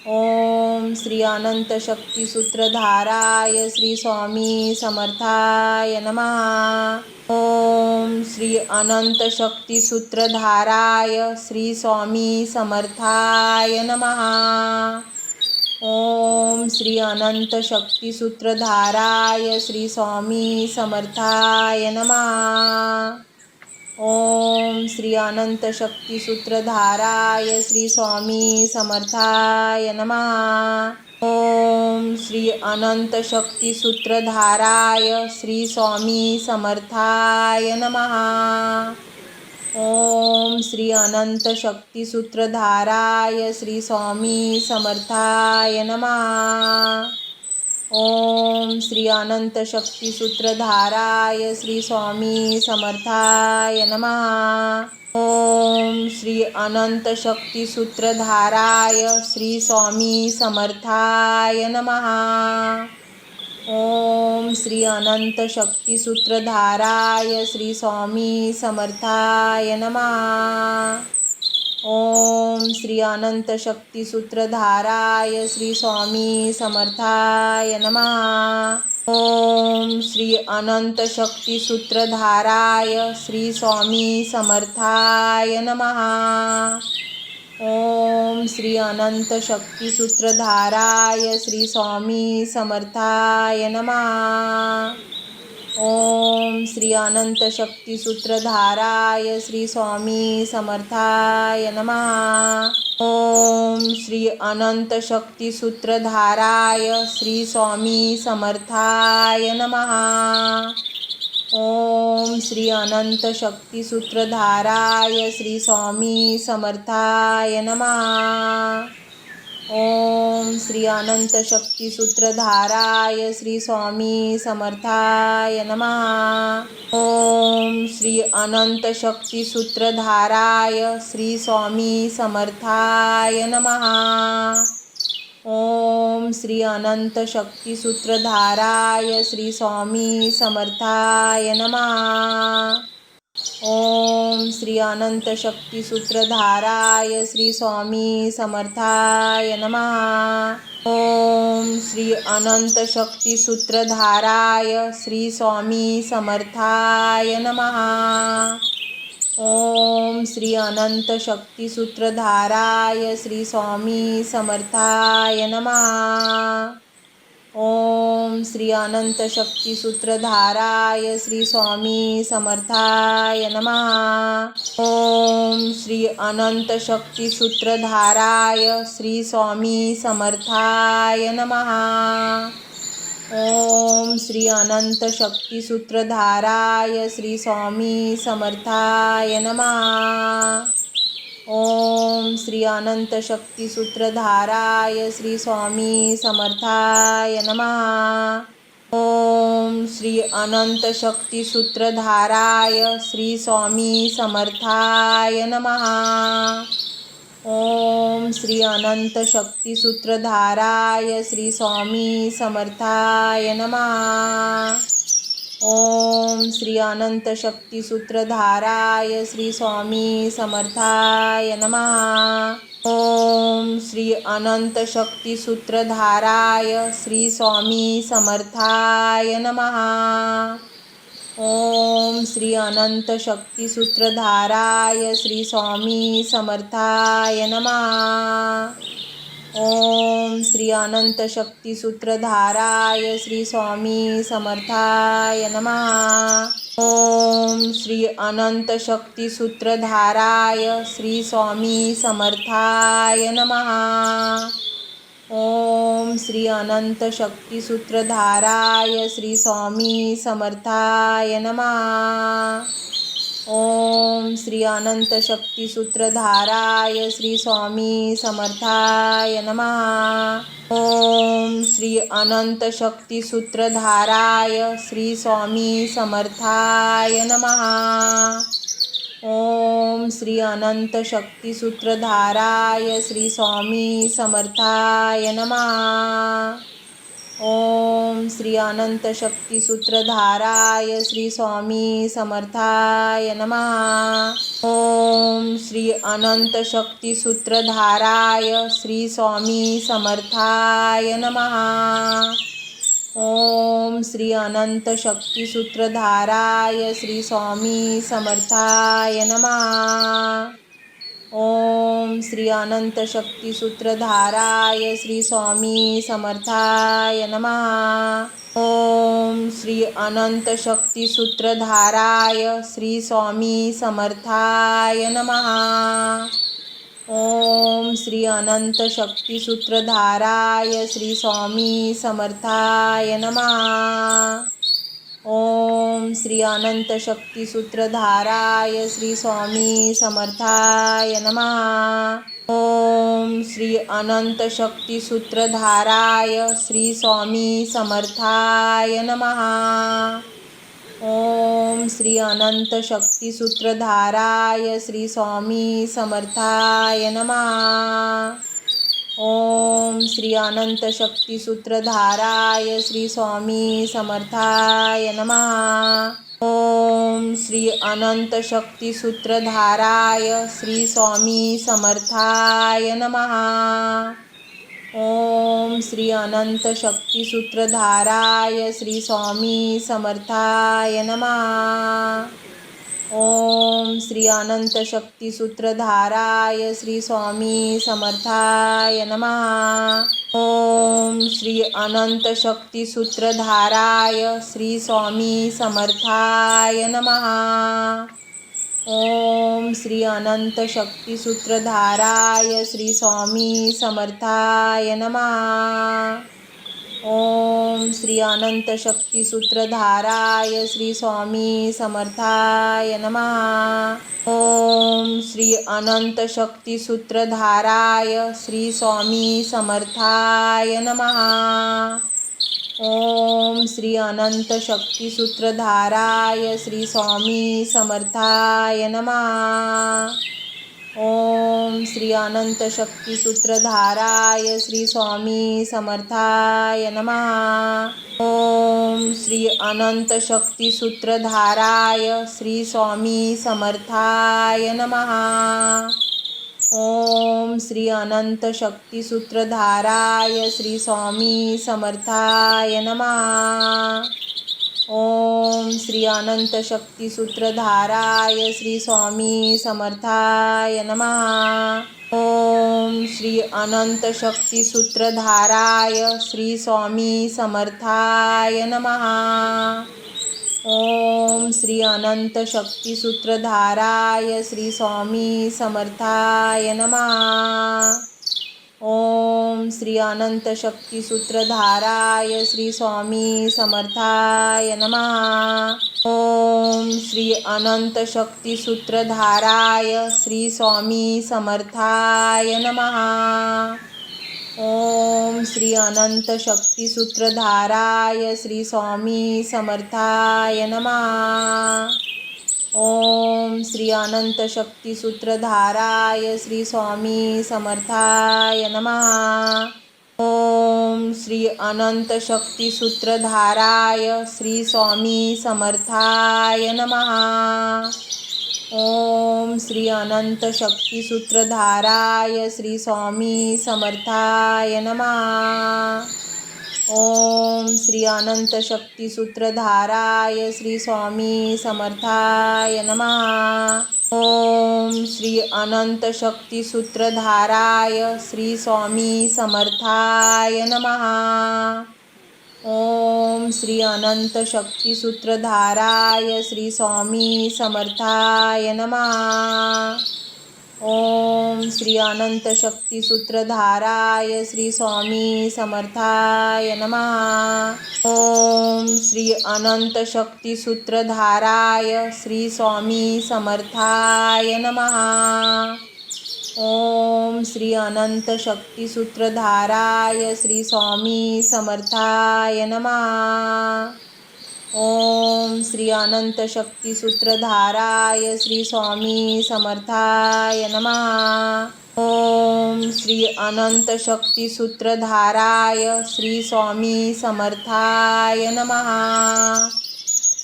ओम श्री अनंत शक्ती सूत्रधाराय श्री स्वामी समर्थाय नमः। ओम श्री अनंत शक्ती सूत्रधाराय श्री स्वामी समर्थाय नमः। ओम श्री अनंत शक्ती सूत्रधाराय श्री स्वामी समर्थाय नमः। ओम श्री अनंत शक्ती सूत्रधाराय श्री स्वामी समर्थाय नमः। ओम श्री अनंत शक्ती सूत्रधाराय श्री स्वामी समर्थाय नमः। ओम श्री अनंत शक्ती सूत्रधाराय श्री स्वामी समर्थाय नमः। ओम श्री अनंत शक्ती सूत्रधाराय श्री स्वामी समर्थाय नमः। ओम श्री अनंत शक्ती सूत्रधाराय श्री स्वामी समर्थाय नमः। ओम श्री अनंत शक्ती सूत्रधाराय श्री स्वामी समर्थाय नमः। ओम श्री अनंत शक्ती सूत्रधाराय श्री स्वामी समर्थाय नमः। ओम श्री अनंत शक्ती सूत्रधाराय श्री स्वामी समर्थाय नमः। ओम श्री अनंत शक्ती सूत्रधाराय श्री स्वामी समर्थाय नमः। ओम श्री अनंत शक्ती सूत्रधाराय श्री स्वामी समर्थाय नमः। ओम श्री अनंत शक्ती सूत्रधाराय श्री स्वामी समर्थाय नमः। ओम श्री अनंत शक्ती सूत्रधाराय श्री स्वामी समर्थाय नमः। ओम श्री अनंत शक्ती सूत्रधाराय श्री स्वामी समर्थाय नमः। ओम श्री अनंत शक्ती सूत्रधाराय श्री स्वामी समर्थाय नमः। ओम श्री अनंत शक्ती सूत्रधाराय श्री स्वामी समर्थाय नमः। ओम श्री अनंत शक्ती सूत्रधाराय श्री स्वामी समर्थाय नमः। ओम श्री अनंत शक्ती सूत्रधाराय श्री स्वामी समर्थाय नमः। ओम श्री अनंत शक्ती सूत्रधाराय श्री स्वामी समर्थाय नमः। ओम श्री अनंत शक्ती सूत्रधाराय श्री स्वामी समर्थाय नमः। ओम श्री अनंत शक्ती सूत्रधाराय श्री स्वामी समर्थाय नमः। ओम श्री अनंत शक्ती सूत्रधाराय श्री स्वामी समर्थाय नमः। ओम श्री अनंत शक्ती सूत्रधाराय श्री स्वामी समर्थाय नमः। ओम श्री अनंत शक्ती सूत्रधाराय श्री स्वामी समर्थाय नमः। ओम श्री अनंत शक्ती सूत्रधाराय श्री स्वामी समर्थाय नमः। ओम श्री अनंत शक्ती सूत्रधाराय श्री स्वामी समर्थाय नमः। ओम श्री अनंत शक्ती सूत्रधाराय श्री स्वामी समर्थाय नमः। ओम श्री अनंत शक्ती सूत्रधाराय श्री स्वामी समर्थाय नमः। ओम श्री अनंत शक्ती सूत्रधाराय श्री स्वामी समर्थाय नमः। ओम श्री अनंत शक्ती सूत्रधाराय श्री स्वामी समर्थाय नमः। ओम श्री अनंत शक्ती सूत्रधाराय श्री स्वामी समर्थाय नमः। ओम श्री अनंत शक्ती सूत्रधाराय श्री स्वामी समर्थाय नमः। ओम श्री अनंत शक्ती सूत्रधाराय श्री स्वामी समर्थाय नमः। ओम श्री अनंत शक्ती सूत्रधाराय श्री स्वामी समर्थाय नमः। ओम श्री अनंत शक्ती सूत्रधाराय श्री स्वामी समर्थाय नमः। ओम श्री अनंत शक्ती सूत्रधाराय श्री स्वामी समर्थाय नमः। ओम श्री अनंत शक्ती सूत्रधाराय श्री स्वामी समर्थाय नमः। ओम श्री अनंत शक्ती सूत्रधाराय श्री स्वामी समर्थाय नमः। ओम श्री अनंत शक्ती सूत्रधाराय श्री स्वामी समर्थाय नमः। ओम श्री अनंत शक्ती सूत्रधाराय श्री स्वामी समर्थाय नमः। ओम श्री अनंत शक्ती सूत्रधाराय श्री स्वामी समर्थाय नमः। ओम श्री अनंत शक्ती सूत्रधाराय श्री स्वामी समर्थाय नमः। ओम श्री अनंत शक्ती सूत्रधाराय श्री स्वामी समर्थाय नमः। ओम श्री अनंत शक्ती सूत्रधाराय श्री स्वामी समर्थाय नमः। ओम श्री अनंत शक्ती सूत्रधाराय श्री स्वामी समर्थाय नमः। ओम श्री अनंत शक्ती सूत्रधाराय श्री स्वामी समर्थाय नमः। ओम श्री अनंत शक्ती सूत्रधाराय श्री स्वामी समर्थाय नमः। ओम श्री अनंत शक्ती सूत्रधाराय श्री स्वामी समर्थाय नमः। ओम श्री अनंत शक्ती सूत्रधाराय श्री स्वामी समर्थाय नमः। ओम श्री अनंत शक्ती सूत्रधाराय श्री स्वामी समर्थाय नमः। ओम श्री अनंत शक्ती सूत्रधाराय श्री स्वामी समर्थाय नमः। ओम श्री अनंत शक्ती सूत्रधाराय श्री स्वामी समर्थाय नमः। ओम श्री अनंत शक्ती सूत्रधाराय श्री स्वामी समर्थाय नमः। ओम श्री अनंत शक्ती सूत्रधाराय श्री स्वामी समर्थाय नमः। ओम श्री अनंत शक्ती सूत्रधाराय श्री स्वामी समर्थाय नमः। ओम श्री अनंत शक्ती सूत्रधाराय श्री स्वामी समर्थाय नमः। ओम श्री अनंत शक्ती सूत्रधाराय श्री स्वामी समर्थाय नमः। ओम श्री अनंत शक्ती सूत्रधाराय श्री स्वामी समर्थाय नमः। ओम श्री अनंत शक्ती सूत्रधाराय श्री स्वामी समर्थाय नमः। ओम श्री अनंत शक्ती सूत्रधाराय श्री स्वामी समर्थाय नमः। ओम श्री अनंत शक्ती सूत्रधाराय श्री स्वामी समर्थाय नमः। ओम श्री अनंत शक्ती सूत्रधाराय श्री स्वामी समर्थाय नमः। ओम श्री अनंत शक्ती सूत्रधाराय श्री स्वामी समर्थाय नमः। ओम श्री अनंत शक्ती सूत्रधाराय श्री स्वामी समर्थाय नमः। ओम श्री अनंत शक्ती सूत्रधाराय श्री स्वामी समर्थाय नमः। ओम श्री अनंत शक्ती सूत्रधाराय श्री स्वामी समर्थाय नमः। ओम श्री अनंत शक्ती सूत्रधाराय श्री स्वामी समर्थाय नमः। ओम श्री अनंत शक्ती सूत्रधाराय श्री स्वामी समर्थाय नमः। ओम श्री अनंत शक्ती सूत्रधाराय श्री स्वामी समर्थाय नमः। ओम श्री अनंत शक्ती सूत्रधाराय श्री स्वामी समर्थाय नमः। ओम श्री अनंत शक्ती सूत्रधाराय श्री स्वामी समर्थाय नमः। ओम श्री अनंत शक्ती सूत्रधाराय श्री स्वामी समर्थाय नमः।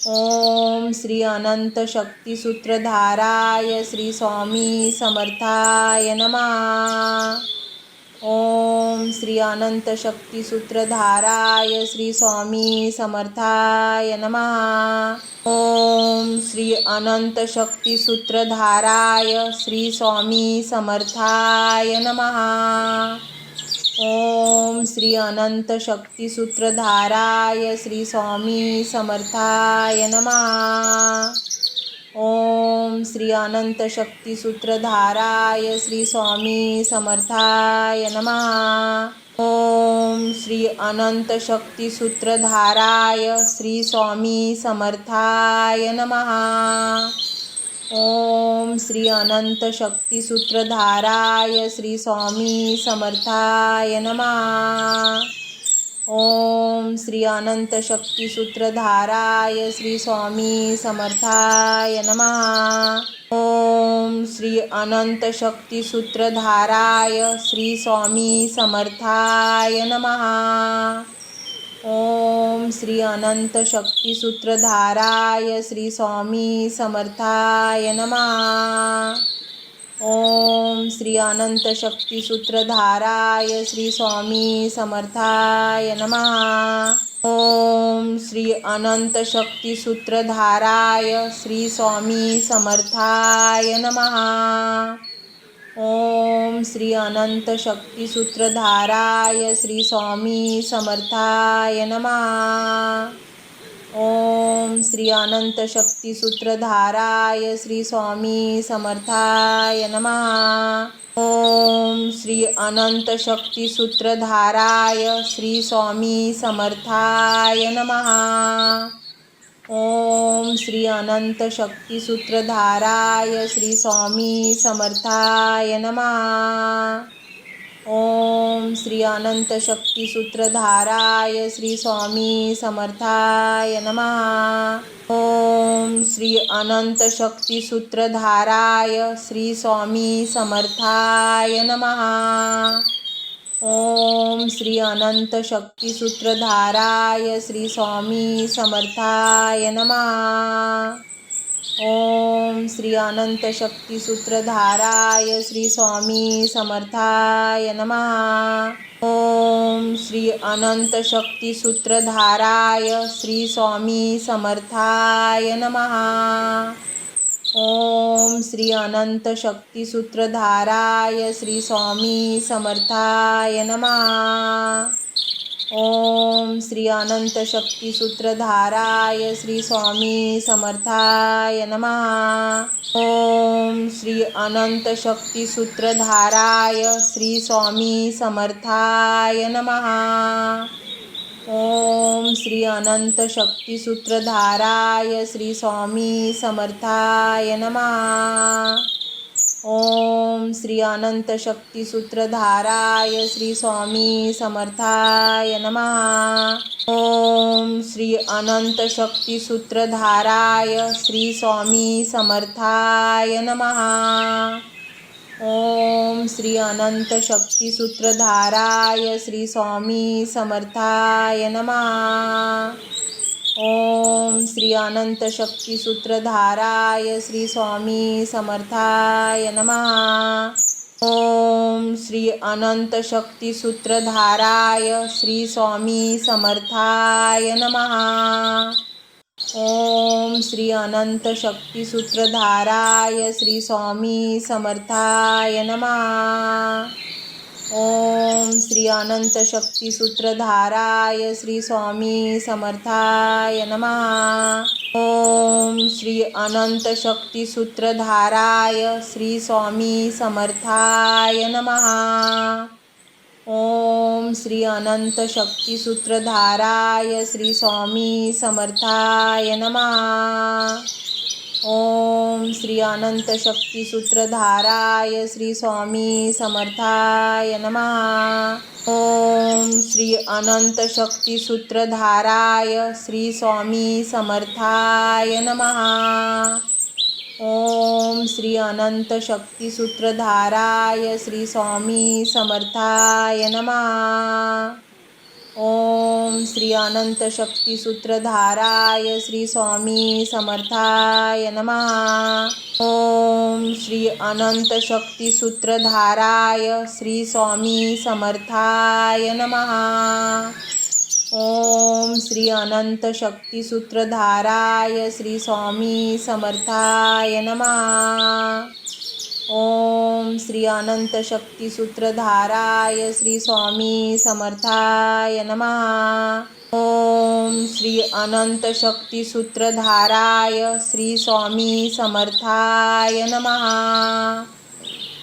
ओम श्री अनंत शक्ती सूत्रधाराय श्री स्वामी समर्थाय नमः। ओम श्री अनंत शक्ती सूत्रधाराय श्री स्वामी समर्थाय नमः। ओम श्री अनंत शक्ती सूत्रधाराय श्री स्वामी समर्थाय नमः। ओम श्री अनंत शक्ती सूत्रधाराय श्री स्वामी समर्थाय नमः। ओम श्री अनंत शक्ती सूत्रधाराय श्री स्वामी समर्थाय नमः। ओम श्री अनंत शक्ती सूत्रधाराय श्री स्वामी समर्थाय नमः। ओम श्री अनंत शक्ती सूत्रधाराय श्री स्वामी समर्थाय नमः। ओम श्री अनंत शक्ती सूत्रधाराय श्री स्वामी समर्थाय नमः। ओम श्री अनंत शक्ती सूत्रधाराय श्री स्वामी समर्थाय नमः। ओम श्री अनंत शक्ती सूत्रधाराय श्री स्वामी समर्थाय नमः। ओम श्री अनंत शक्ती सूत्रधाराय श्री स्वामी समर्थाय नमः। ओम श्री अनंत शक्ती सूत्रधाराय श्री स्वामी समर्थाय नमः। ओम श्री अनंत शक्ती सूत्रधाराय श्री स्वामी समर्थाय नमः। ओम श्री अनंत शक्ती सूत्रधाराय श्री स्वामी समर्थाय नमः। ओम श्री अनंत शक्ती सूत्रधाराय श्री स्वामी समर्थाय नमः। ओम श्री अनंत शक्ती सूत्रधाराय श्री स्वामी समर्थाय नमः। ओम श्री अनंत शक्ती सूत्रधाराय श्री स्वामी समर्थाय नमः। ओम श्री अनंत शक्ती सूत्रधाराय श्री स्वामी समर्थाय नमः। ओम श्री अनंत शक्ती सूत्रधाराय श्री स्वामी समर्थाय नमः। ओम श्री अनंत शक्ती सूत्रधाराय श्री स्वामी समर्थाय नमः। ओम श्री अनंत शक्ती सूत्रधाराय श्री स्वामी समर्थाय नमः। ओम श्री अनंत शक्ती सूत्रधाराय श्री स्वामी समर्थाय नमः। ओम श्री अनंत शक्ती सूत्रधाराय श्री स्वामी समर्थाय नमः। ओम श्री अनंत शक्ती सूत्रधाराय श्री स्वामी समर्थाय नमः। ओम श्री अनंत शक्ती सूत्रधाराय श्री स्वामी समर्थाय नमः। ओम श्री अनंत शक्ती सूत्रधाराय श्री स्वामी समर्थाय नमः। ओम श्री अनंत शक्ती सूत्रधाराय श्री स्वामी समर्थाय नमः। ओम श्री अनंत शक्ती सूत्रधाराय श्री स्वामी समर्थाय नमः। ओम श्री अनंत शक्ती सूत्रधाराय श्री स्वामी समर्थाय नमः। ओम श्री अनंत शक्ती सूत्रधाराय श्री स्वामी समर्थाय नमः। ओम श्री अनंत शक्ती सूत्रधाराय श्री स्वामी समर्थाय नमः। ओम श्री अनंत शक्ती सूत्रधाराय श्री स्वामी समर्थाय नमः। ओम श्री अनंत शक्ती सूत्रधाराय श्री स्वामी समर्थाय नमः। ओम श्री अनंत शक्ती सूत्रधाराय श्री स्वामी समर्थाय नमः। ओम श्री अनंत शक्ती सूत्रधाराय श्री स्वामी समर्थाय नमः। ओम श्री अनंत शक्ती सूत्रधाराय श्री स्वामी समर्थाय नमः। ओम श्री अनंत शक्ती सूत्रधाराय श्री स्वामी समर्थाय नमः। ओम श्री अनंत शक्ती सूत्रधाराय श्री स्वामी समर्थाय नमः। ओम श्री अनंत शक्ती सूत्रधाराय श्री स्वामी समर्थाय नमः। ओम श्री अनंत शक्ती सूत्रधाराय श्री स्वामी समर्थाय नमः। ओम श्री अनंत शक्ती सूत्रधाराय श्री स्वामी समर्थाय नमः। ओम श्री अनंत शक्ती सूत्रधाराय श्री स्वामी समर्थाय नमः।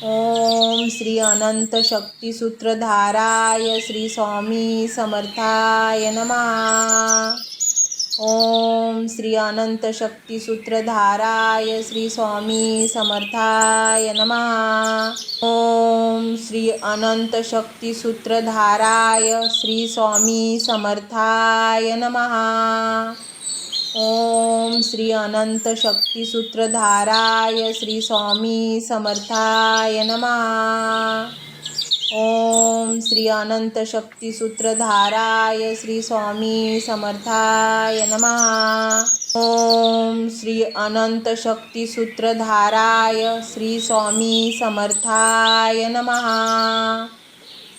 ओम श्री अनंत शक्ती सूत्रधाराय श्री स्वामी समर्थाय नमः। ओम श्री अनंत शक्ती सूत्रधाराय श्री स्वामी समर्थाय नमः। ओम श्री अनंत शक्ती सूत्रधाराय श्री स्वामी समर्थाय नमः। ओम श्री अनंत शक्ती सूत्रधाराय श्री स्वामी समर्थाय नमः। ओम श्री अनंत शक्ती सूत्रधाराय श्री स्वामी समर्थाय नमः। ओम श्री अनंत शक्ती सूत्रधाराय श्री स्वामी समर्थाय नमः।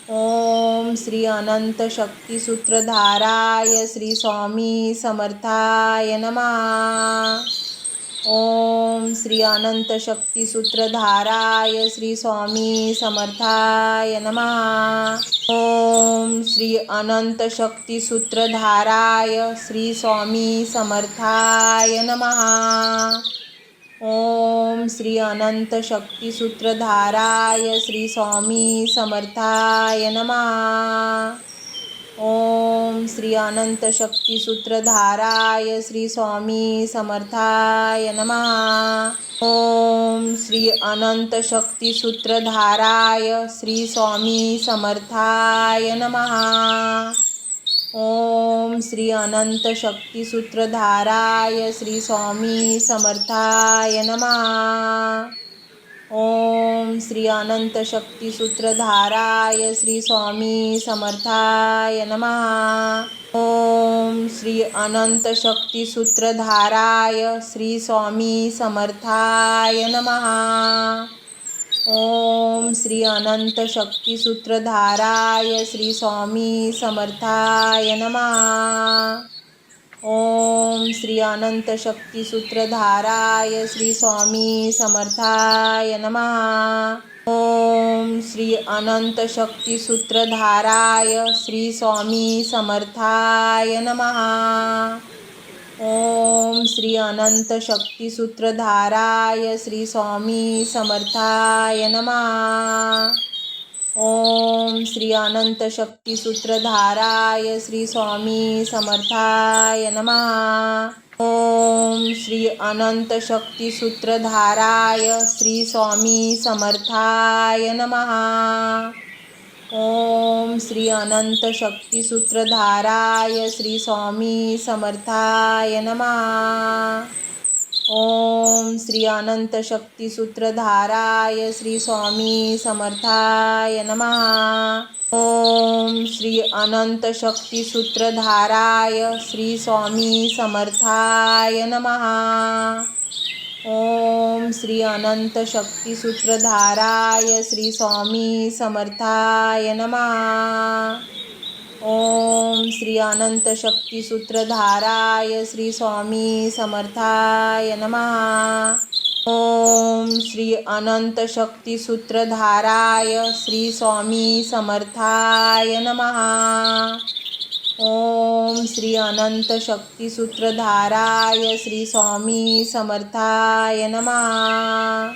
ओम श्री अनंत शक्ती सूत्रधाराय श्री स्वामी समर्थाय नमः। ओम श्री अनंत शक्ती सूत्रधाराय श्री स्वामी समर्थाय नमः। ओम श्री अनंत शक्ती सूत्रधाराय श्री स्वामी समर्थाय नमः। ओम श्री अनंत शक्ती सूत्रधाराय श्री स्वामी समर्थाय नमः। ओम श्री अनंत शक्ती सूत्रधाराय श्री स्वामी समर्थाय नमः। ओम श्री अनंत शक्ती सूत्रधाराय श्री स्वामी समर्थाय नमः। ओम श्री अनंत शक्ती सूत्रधाराय श्री स्वामी समर्थाय नमः। ओम श्री अनंत शक्ती सूत्रधाराय श्री स्वामी समर्थाय नमः। ओम श्री अनंत शक्ती सूत्रधाराय श्री स्वामी समर्थाय नमः। ओम श्री अनंत शक्ती सूत्रधाराय श्री स्वामी समर्थाय नमः। ओम श्री अनंत शक्ती सूत्रधाराय श्री स्वामी समर्थाय नमः। ओम श्री अनंत शक्ती सूत्रधाराय श्री स्वामी समर्थाय नमः। ओम श्री अनंत शक्ती सूत्रधाराय श्री स्वामी समर्थाय नमः। ओम श्री अनंत शक्ती सूत्रधाराय श्री स्वामी समर्थाय नमः। ओम श्री अनंत शक्ती सूत्रधाराय श्री स्वामी समर्थाय नमः। ओम श्री अनंत शक्ती सूत्रधाराय श्री स्वामी समर्थाय नमः। ओम श्री अनंत शक्ती सूत्रधाराय श्री स्वामी समर्थाय नमः। ओम श्री अनंत शक्ती सूत्रधाराय श्री स्वामी समर्थाय नमः। ओम श्री अनंत शक्ती सूत्रधाराय श्री स्वामी समर्थाय नमः। ओम श्री अनंत शक्ती सूत्रधाराय श्री स्वामी समर्थाय नमः। ओम श्री अनंत शक्ती सूत्रधाराय श्री स्वामी समर्थाय नमः। ओम श्री अनंत शक्ती सूत्रधाराय श्री स्वामी समर्थाय नमः।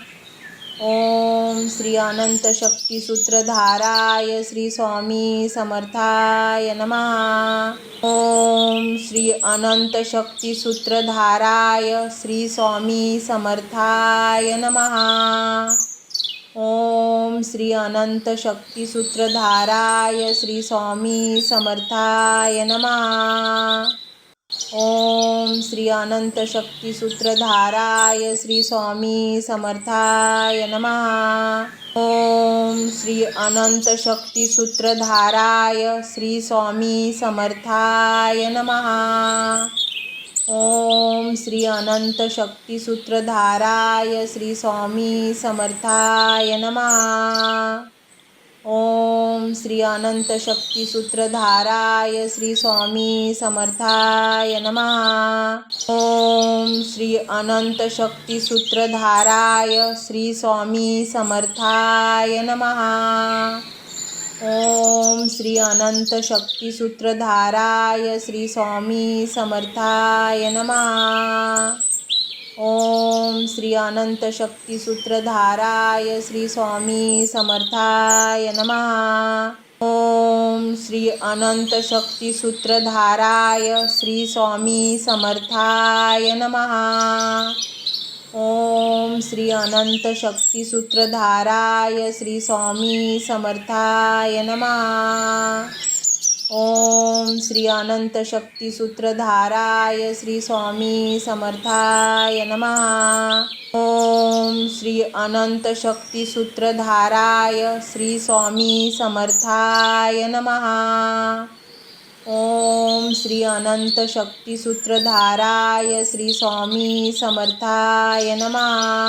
ओम श्री अनंत शक्ती सूत्रधाराय श्री स्वामी समर्थाय नमः। ओम श्री अनंत शक्ती सूत्रधाराय श्री स्वामी समर्थाय नमः। ओम श्री अनंत शक्ती सूत्रधाराय श्री स्वामी समर्थाय नमः। ओम श्री अनंत शक्ती सूत्रधाराय श्री स्वामी समर्थाय नमः। ओम श्री अनंत शक्ती सूत्रधाराय श्री स्वामी समर्थाय नमः। ओम श्री अनंत शक्ती सूत्रधाराय श्री स्वामी समर्थाय नमः। ओम श्री अनंत शक्ती सूत्रधाराय श्री स्वामी समर्थाय नमः। ओम श्री अनंत शक्ती सूत्रधाराय श्री स्वामी समर्थाय नमः। ओम श्री अनंत शक्ती सूत्रधाराय श्री स्वामी समर्थाय नमः। ओम श्री अनंत शक्ती सूत्रधाराय श्री स्वामी समर्थाय नमः। ओम श्री अनंत शक्ती सूत्रधाराय श्री स्वामी समर्थाय नमः। ओम श्री अनंत शक्ती सूत्रधाराय श्री स्वामी समर्थाय नमः। ओम श्री अनंत शक्ती सूत्रधाराय श्री स्वामी समर्थाय नमः। ओम श्री अनंत शक्ती सूत्रधाराय श्री स्वामी समर्थाय नमः। ओम श्री अनंत शक्ती सूत्रधाराय श्री स्वामी समर्थाय नमः।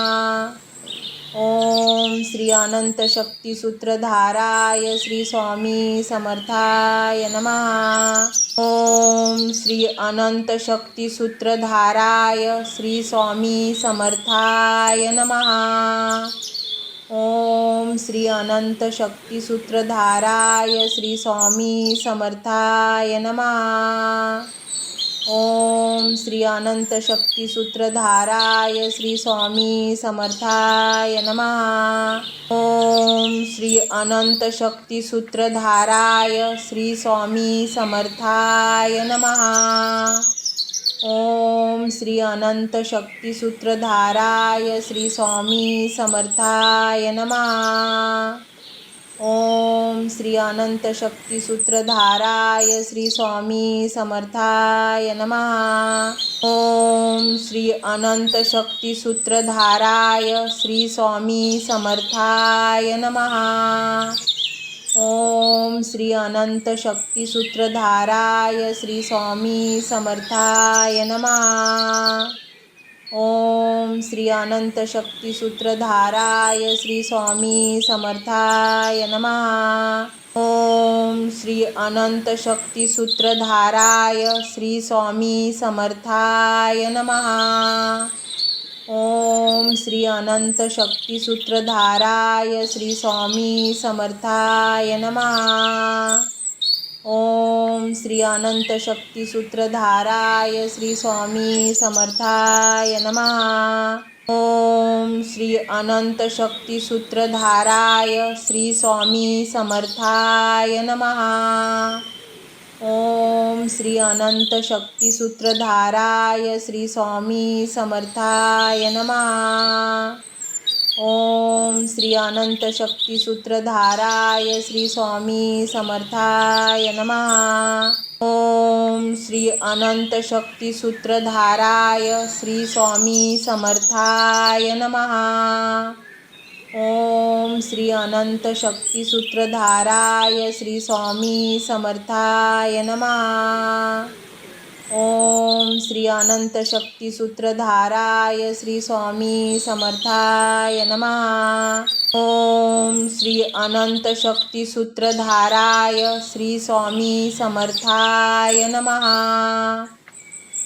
ओम श्री अनंत शक्ती सूत्रधाराय श्री स्वामी समर्थाय नमः। ओम श्री अनंत शक्ती सूत्रधाराय श्री स्वामी समर्थाय नमः। ओम श्री अनंत शक्ती सूत्रधाराय श्री स्वामी समर्थाय नमः। ओम श्री अनंत शक्ती सूत्रधाराय श्री स्वामी समर्थाय नमः। ओम श्री अनंत शक्ती सूत्रधाराय श्री स्वामी समर्थाय नमः। ओम श्री अनंत शक्ती सूत्रधाराय श्री स्वामी समर्थाय नमः। ओम श्री अनंत शक्ती सूत्रधाराय श्री स्वामी समर्थाय नमः। ओम श्री अनंत शक्ती सूत्रधाराय श्री स्वामी समर्थाय नमः। ओम श्री अनंत शक्ती सूत्रधाराय श्री स्वामी समर्थाय नमः। ओम श्री अनंत शक्ती सूत्रधाराय श्री स्वामी समर्थाय नमः। ओम श्री अनंत शक्ती सूत्रधाराय श्री स्वामी समर्थाय नमः। ओम श्री अनंत शक्ती सूत्रधाराय श्री स्वामी समर्थाय नमः। ओम श्री अनंत शक्ती सूत्रधाराय श्री स्वामी समर्थाय नमः। ओम श्री अनंत शक्ती सूत्रधाराय श्री स्वामी समर्थाय नमः। ओम श्री अनंत शक्ती सूत्रधाराय श्री स्वामी समर्थाय नमः। ओम श्री अनंत शक्ती सूत्रधाराय श्री स्वामी समर्थाय नमः। ओम श्री अनंत शक्ती सूत्रधाराय श्री स्वामी समर्थाय नमः। ओम श्री अनंत शक्ती सूत्रधाराय श्री स्वामी समर्थाय नमः। ओम श्री अनंत शक्ती सूत्रधाराय श्री स्वामी समर्थाय नमः। ओम श्री अनंत शक्ती सूत्रधाराय श्री स्वामी समर्थाय नमः।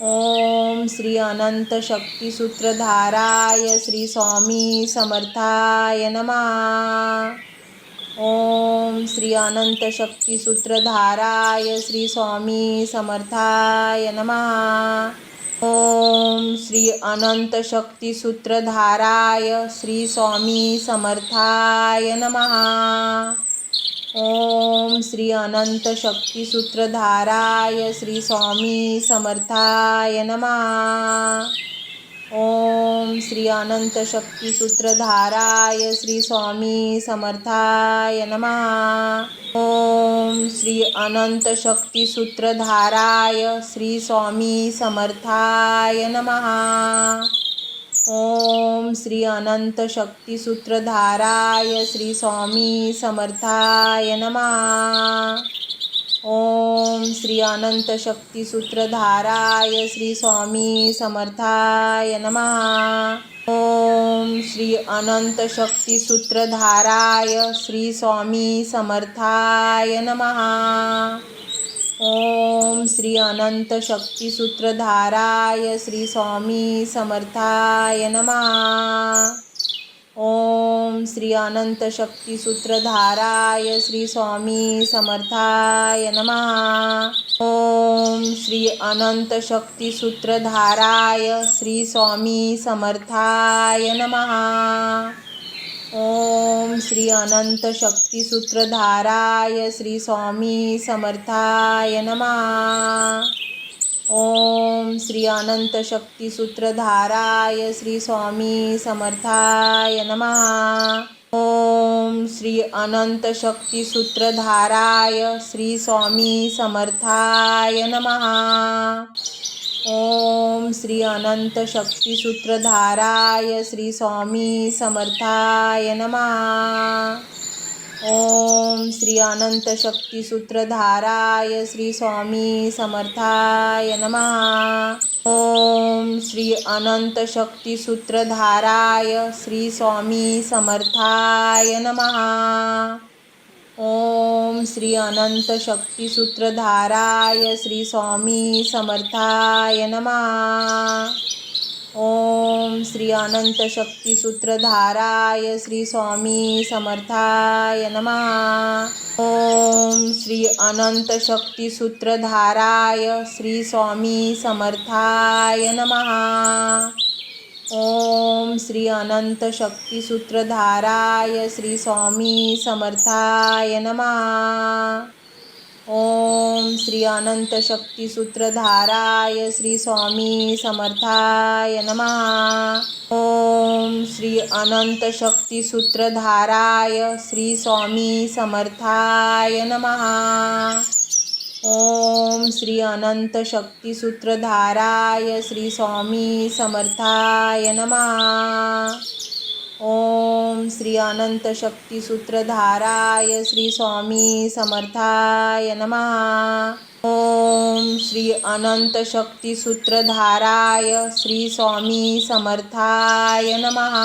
ओम श्री अनंत शक्ती सूत्रधाराय श्री स्वामी समर्थाय नमः। ओम श्री अनंत शक्ती सूत्रधाराय श्री स्वामी समर्थाय नमः। ओम श्री अनंत शक्ती सूत्रधाराय श्री स्वामी समर्थाय नमः। ओम श्री अनंत शक्ती सूत्रधाराय श्री स्वामी समर्थाय नमः। ओम श्री अनंत शक्ती सूत्रधाराय श्री स्वामी समर्थाय नमः। ओम श्री अनंत शक्ती सूत्रधाराय श्री स्वामी समर्थाय नमः। ओम श्री अनंत शक्ती सूत्रधाराय श्री स्वामी समर्थाय नमः। ओम श्री अनंत शक्ती सूत्रधाराय श्री स्वामी समर्थाय नमः। ओम श्री अनंत शक्ती सूत्रधाराय श्री स्वामी समर्थाय नमः। ओम श्री अनंत शक्ती सूत्रधाराय श्री स्वामी समर्थाय नमः। ओम श्री अनंत शक्ती सूत्रधाराय श्री स्वामी समर्थाय नमः। ओम श्री अनंत शक्ती सूत्रधाराय श्री स्वामी समर्थाय नमः। ओम श्री अनंत शक्ती सूत्रधाराय श्री स्वामी समर्थाय नमः। ओम श्री अनंत शक्ती सूत्रधाराय श्री स्वामी समर्थाय नमः। ओम श्री अनंत शक्ती सूत्रधाराय श्री स्वामी समर्थाय नमः। ओम श्री अनंत शक्ती सूत्रधाराय श्री स्वामी समर्थाय नमः। ओम श्री अनंत शक्ती सूत्रधाराय श्री स्वामी समर्थाय नमः। ओम श्री अनंत शक्ती सूत्रधाराय श्री स्वामी समर्थाय नमः। ओम श्री अनंत शक्ती सूत्रधाराय श्री स्वामी समर्थाय नमः। ओम श्री अनंत शक्ती सूत्रधाराय श्री स्वामी समर्थाय नमः। ओम श्री अनंत शक्ती सूत्रधाराय श्री स्वामी समर्थाय नमः। ओम श्री अनंत शक्ती सूत्रधाराय श्री स्वामी समर्थाय नमः। ओम श्री अनंत शक्ती सूत्रधाराय श्री स्वामी समर्थाय नमः। ओम श्री अनंत शक्ती सूत्रधाराय श्री स्वामी समर्थाय नमः। ओम श्री अनंत शक्ती सूत्रधाराय श्री स्वामी समर्थाय नमः। ओम श्री अनंत शक्ती सूत्रधाराय श्री स्वामी समर्थाय नमः। ओम श्री अनंत शक्ती सूत्रधाराय श्री स्वामी समर्थाय नमः।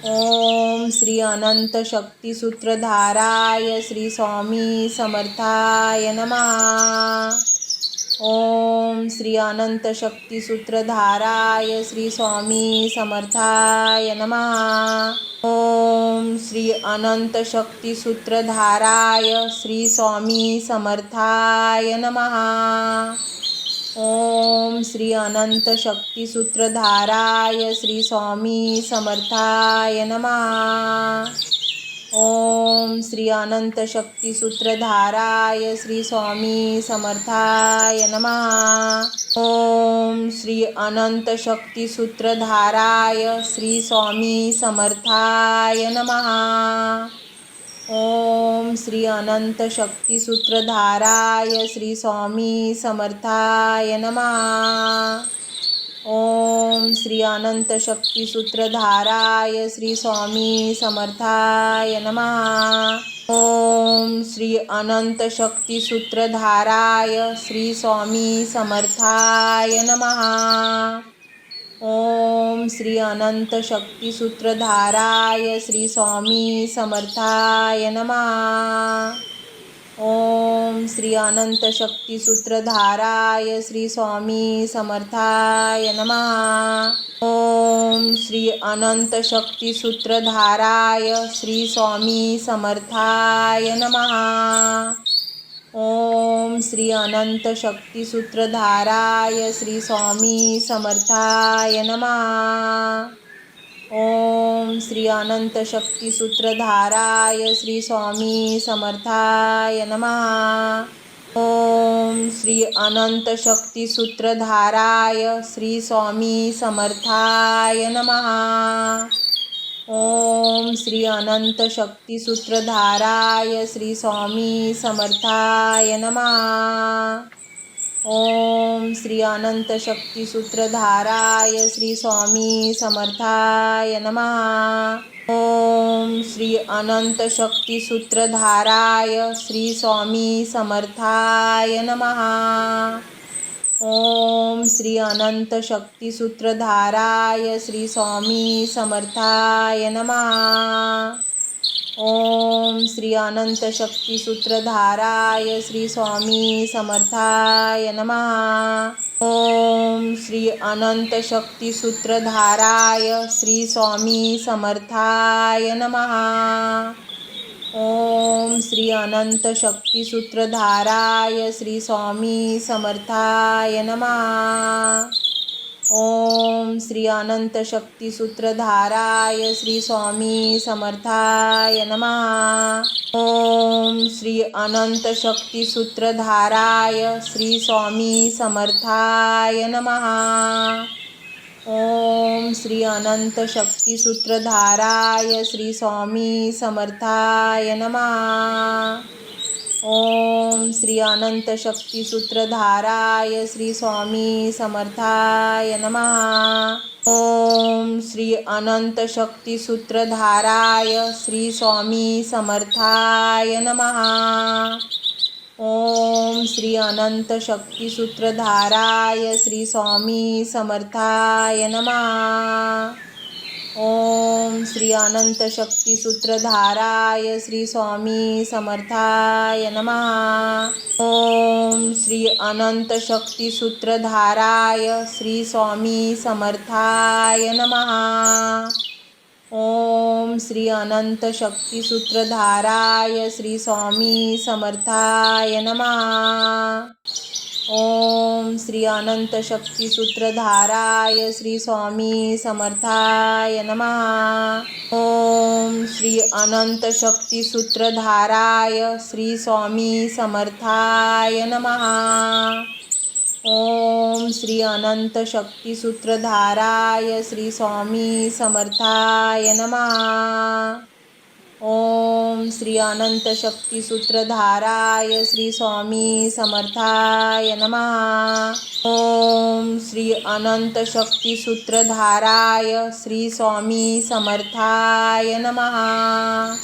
ओम श्री अनंत शक्ती सूत्रधाराय श्री स्वामी समर्थाय नमः। ओम श्री अनंत शक्ती सूत्रधाराय श्री स्वामी समर्थाय नमः। ओम श्री अनंत शक्ती सूत्रधाराय श्री स्वामी समर्थाय नमः। ओम श्री अनंत शक्ती सूत्रधाराय श्री स्वामी समर्थाय नमः। ओम श्री अनंत शक्ती सूत्रधाराय श्री स्वामी समर्थाय नमः। ओम श्री अनंत शक्ती सूत्रधाराय श्री स्वामी समर्थाय नमः। ओम श्री अनंत शक्ती सूत्रधाराय श्री स्वामी समर्थाय नमः। ओम श्री अनंत शक्ती सूत्रधाराय श्री स्वामी समर्थाय नमः। ओम श्री अनंत शक्ती सूत्रधाराय श्री स्वामी समर्थाय नमः। ओम श्री अनंत शक्ती सूत्रधाराय श्री स्वामी समर्थाय नमः। ओम श्री अनंत शक्ती सूत्रधाराय श्री स्वामी समर्थाय नमः। ओम श्री अनंत शक्ती सूत्रधाराय श्री स्वामी समर्थाय नमः। ओम श्री अनंत शक्ती सूत्रधाराय श्री स्वामी समर्थाय नमः। ओम श्री अनंत शक्ती सूत्रधाराय श्री स्वामी समर्थाय नमः। ओम श्री अनंत शक्ती सूत्रधाराय श्री स्वामी समर्थाय नमः। ओम श्री अनंत शक्ती सूत्रधाराय श्री स्वामी समर्थाय नमः। ओम श्री अनंत शक्ती सूत्रधाराय श्री स्वामी समर्थाय नमः। ओम श्री अनंत शक्ती सूत्रधाराय श्री स्वामी समर्थाय नमः। ओम श्री अनंत शक्ती सूत्रधाराय श्री स्वामी समर्थाय नमः। ओम श्री अनंत शक्ती सूत्रधाराय श्री स्वामी समर्थाय नमः। ओम श्री अनंत शक्ती सूत्रधाराय श्री स्वामी समर्थाय नमः। ओम श्री अनंत शक्ती सूत्रधाराय श्री स्वामी समर्थाय नमः। ओम श्री अनंत शक्ती सूत्रधाराय श्री स्वामी समर्थाय नमः। ओम श्री अनंत शक्ती सूत्रधाराय श्री स्वामी समर्थाय नमः। ओम श्री अनंत शक्ती सूत्रधाराय श्री स्वामी समर्थाय नमः। ओम श्री अनंत शक्ती सूत्रधाराय श्री स्वामी समर्थाय नमः। ओम श्री अनंत शक्ती सूत्रधाराय श्री स्वामी समर्थाय नमः। ओम श्री अनंत शक्ती सूत्रधाराय श्री स्वामी समर्थाय नमः। ओम श्री अनंत शक्ती सूत्रधाराय श्री स्वामी समर्थाय नमः। ओम श्री अनंत शक्ती सूत्रधाराय श्री स्वामी समर्थाय नमः। ओम श्री अनंत शक्ती सूत्रधाराय श्री स्वामी समर्थाय नमः। ओम श्री अनंत शक्ती सूत्रधाराय श्री स्वामी समर्थाय नमः। ओम श्री अनंत शक्ती सूत्रधाराय श्री स्वामी समर्थाय नमः। ओम श्री अनंत शक्ती सूत्रधाराय श्री स्वामी समर्थाय नमः। ओम श्री अनंत शक्ती सूत्रधाराय श्री स्वामी समर्थाय नमः। ओम श्री अनंत शक्ती सूत्रधाराय श्री स्वामी समर्थाय नमः।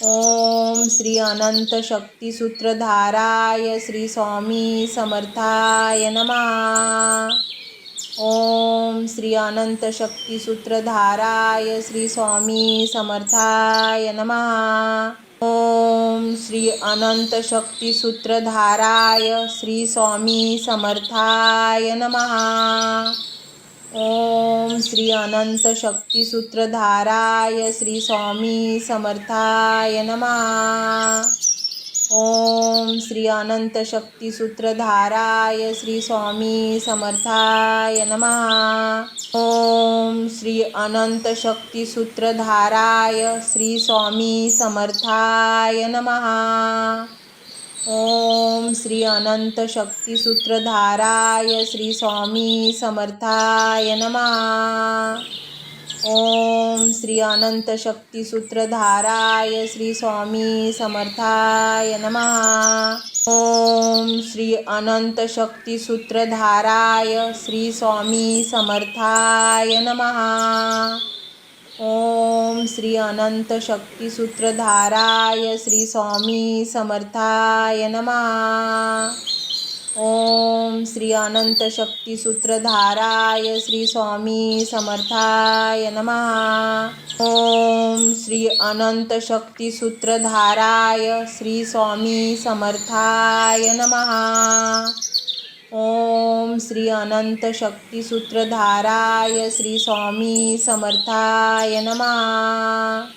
ओम श्री अनंत शक्ती सूत्रधाराय श्री स्वामी समर्थाय नमः। ओम श्री अनंत शक्ती सूत्रधाराय श्री स्वामी समर्थाय नमः। ओम श्री अनंत शक्ती सूत्रधाराय श्री स्वामी समर्थाय नमः। ओम श्री अनंत शक्ती सूत्रधाराय श्री स्वामी समर्थाय नमः। ओम श्री अनंत शक्ती सूत्रधाराय श्री स्वामी समर्थाय नमः। ओम श्री अनंत शक्ती सूत्रधाराय श्री स्वामी समर्थाय नमः। ओम श्री अनंत शक्ती सूत्रधाराय श्री स्वामी समर्थाय नमः। ओम श्री अनंत शक्ती सूत्रधाराय श्री स्वामी समर्थाय नमः। ओम श्री अनंत शक्ती सूत्रधाराय श्री स्वामी समर्थाय नमः। ओम श्री अनंत शक्ती सूत्रधाराय श्री स्वामी समर्थाय नमः। ओम श्री अनंत शक्ती सूत्रधाराय श्री स्वामी समर्थाय नमः। ओम श्री अनंत शक्ती सूत्रधाराय श्री स्वामी समर्थाय नमः। ओम श्री अनंत शक्ती सूत्रधाराय श्री स्वामी समर्थाय नमः।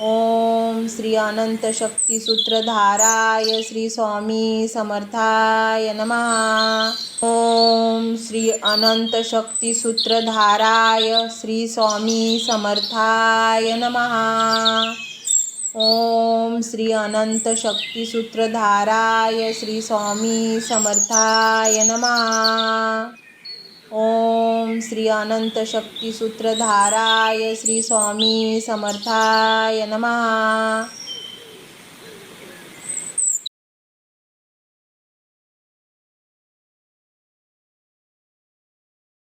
ओम श्री अनंत शक्ती सूत्रधाराय श्री स्वामी समर्थाय नमः। ओम श्री अनंत शक्ती सूत्रधाराय श्री स्वामी समर्थाय नमः। ओम श्री अनंत शक्ती सूत्रधाराय श्री स्वामी समर्थाय नमः। ओम श्री अनंत शक्ती सूत्रधाराय श्री स्वामी समर्थाय नमः।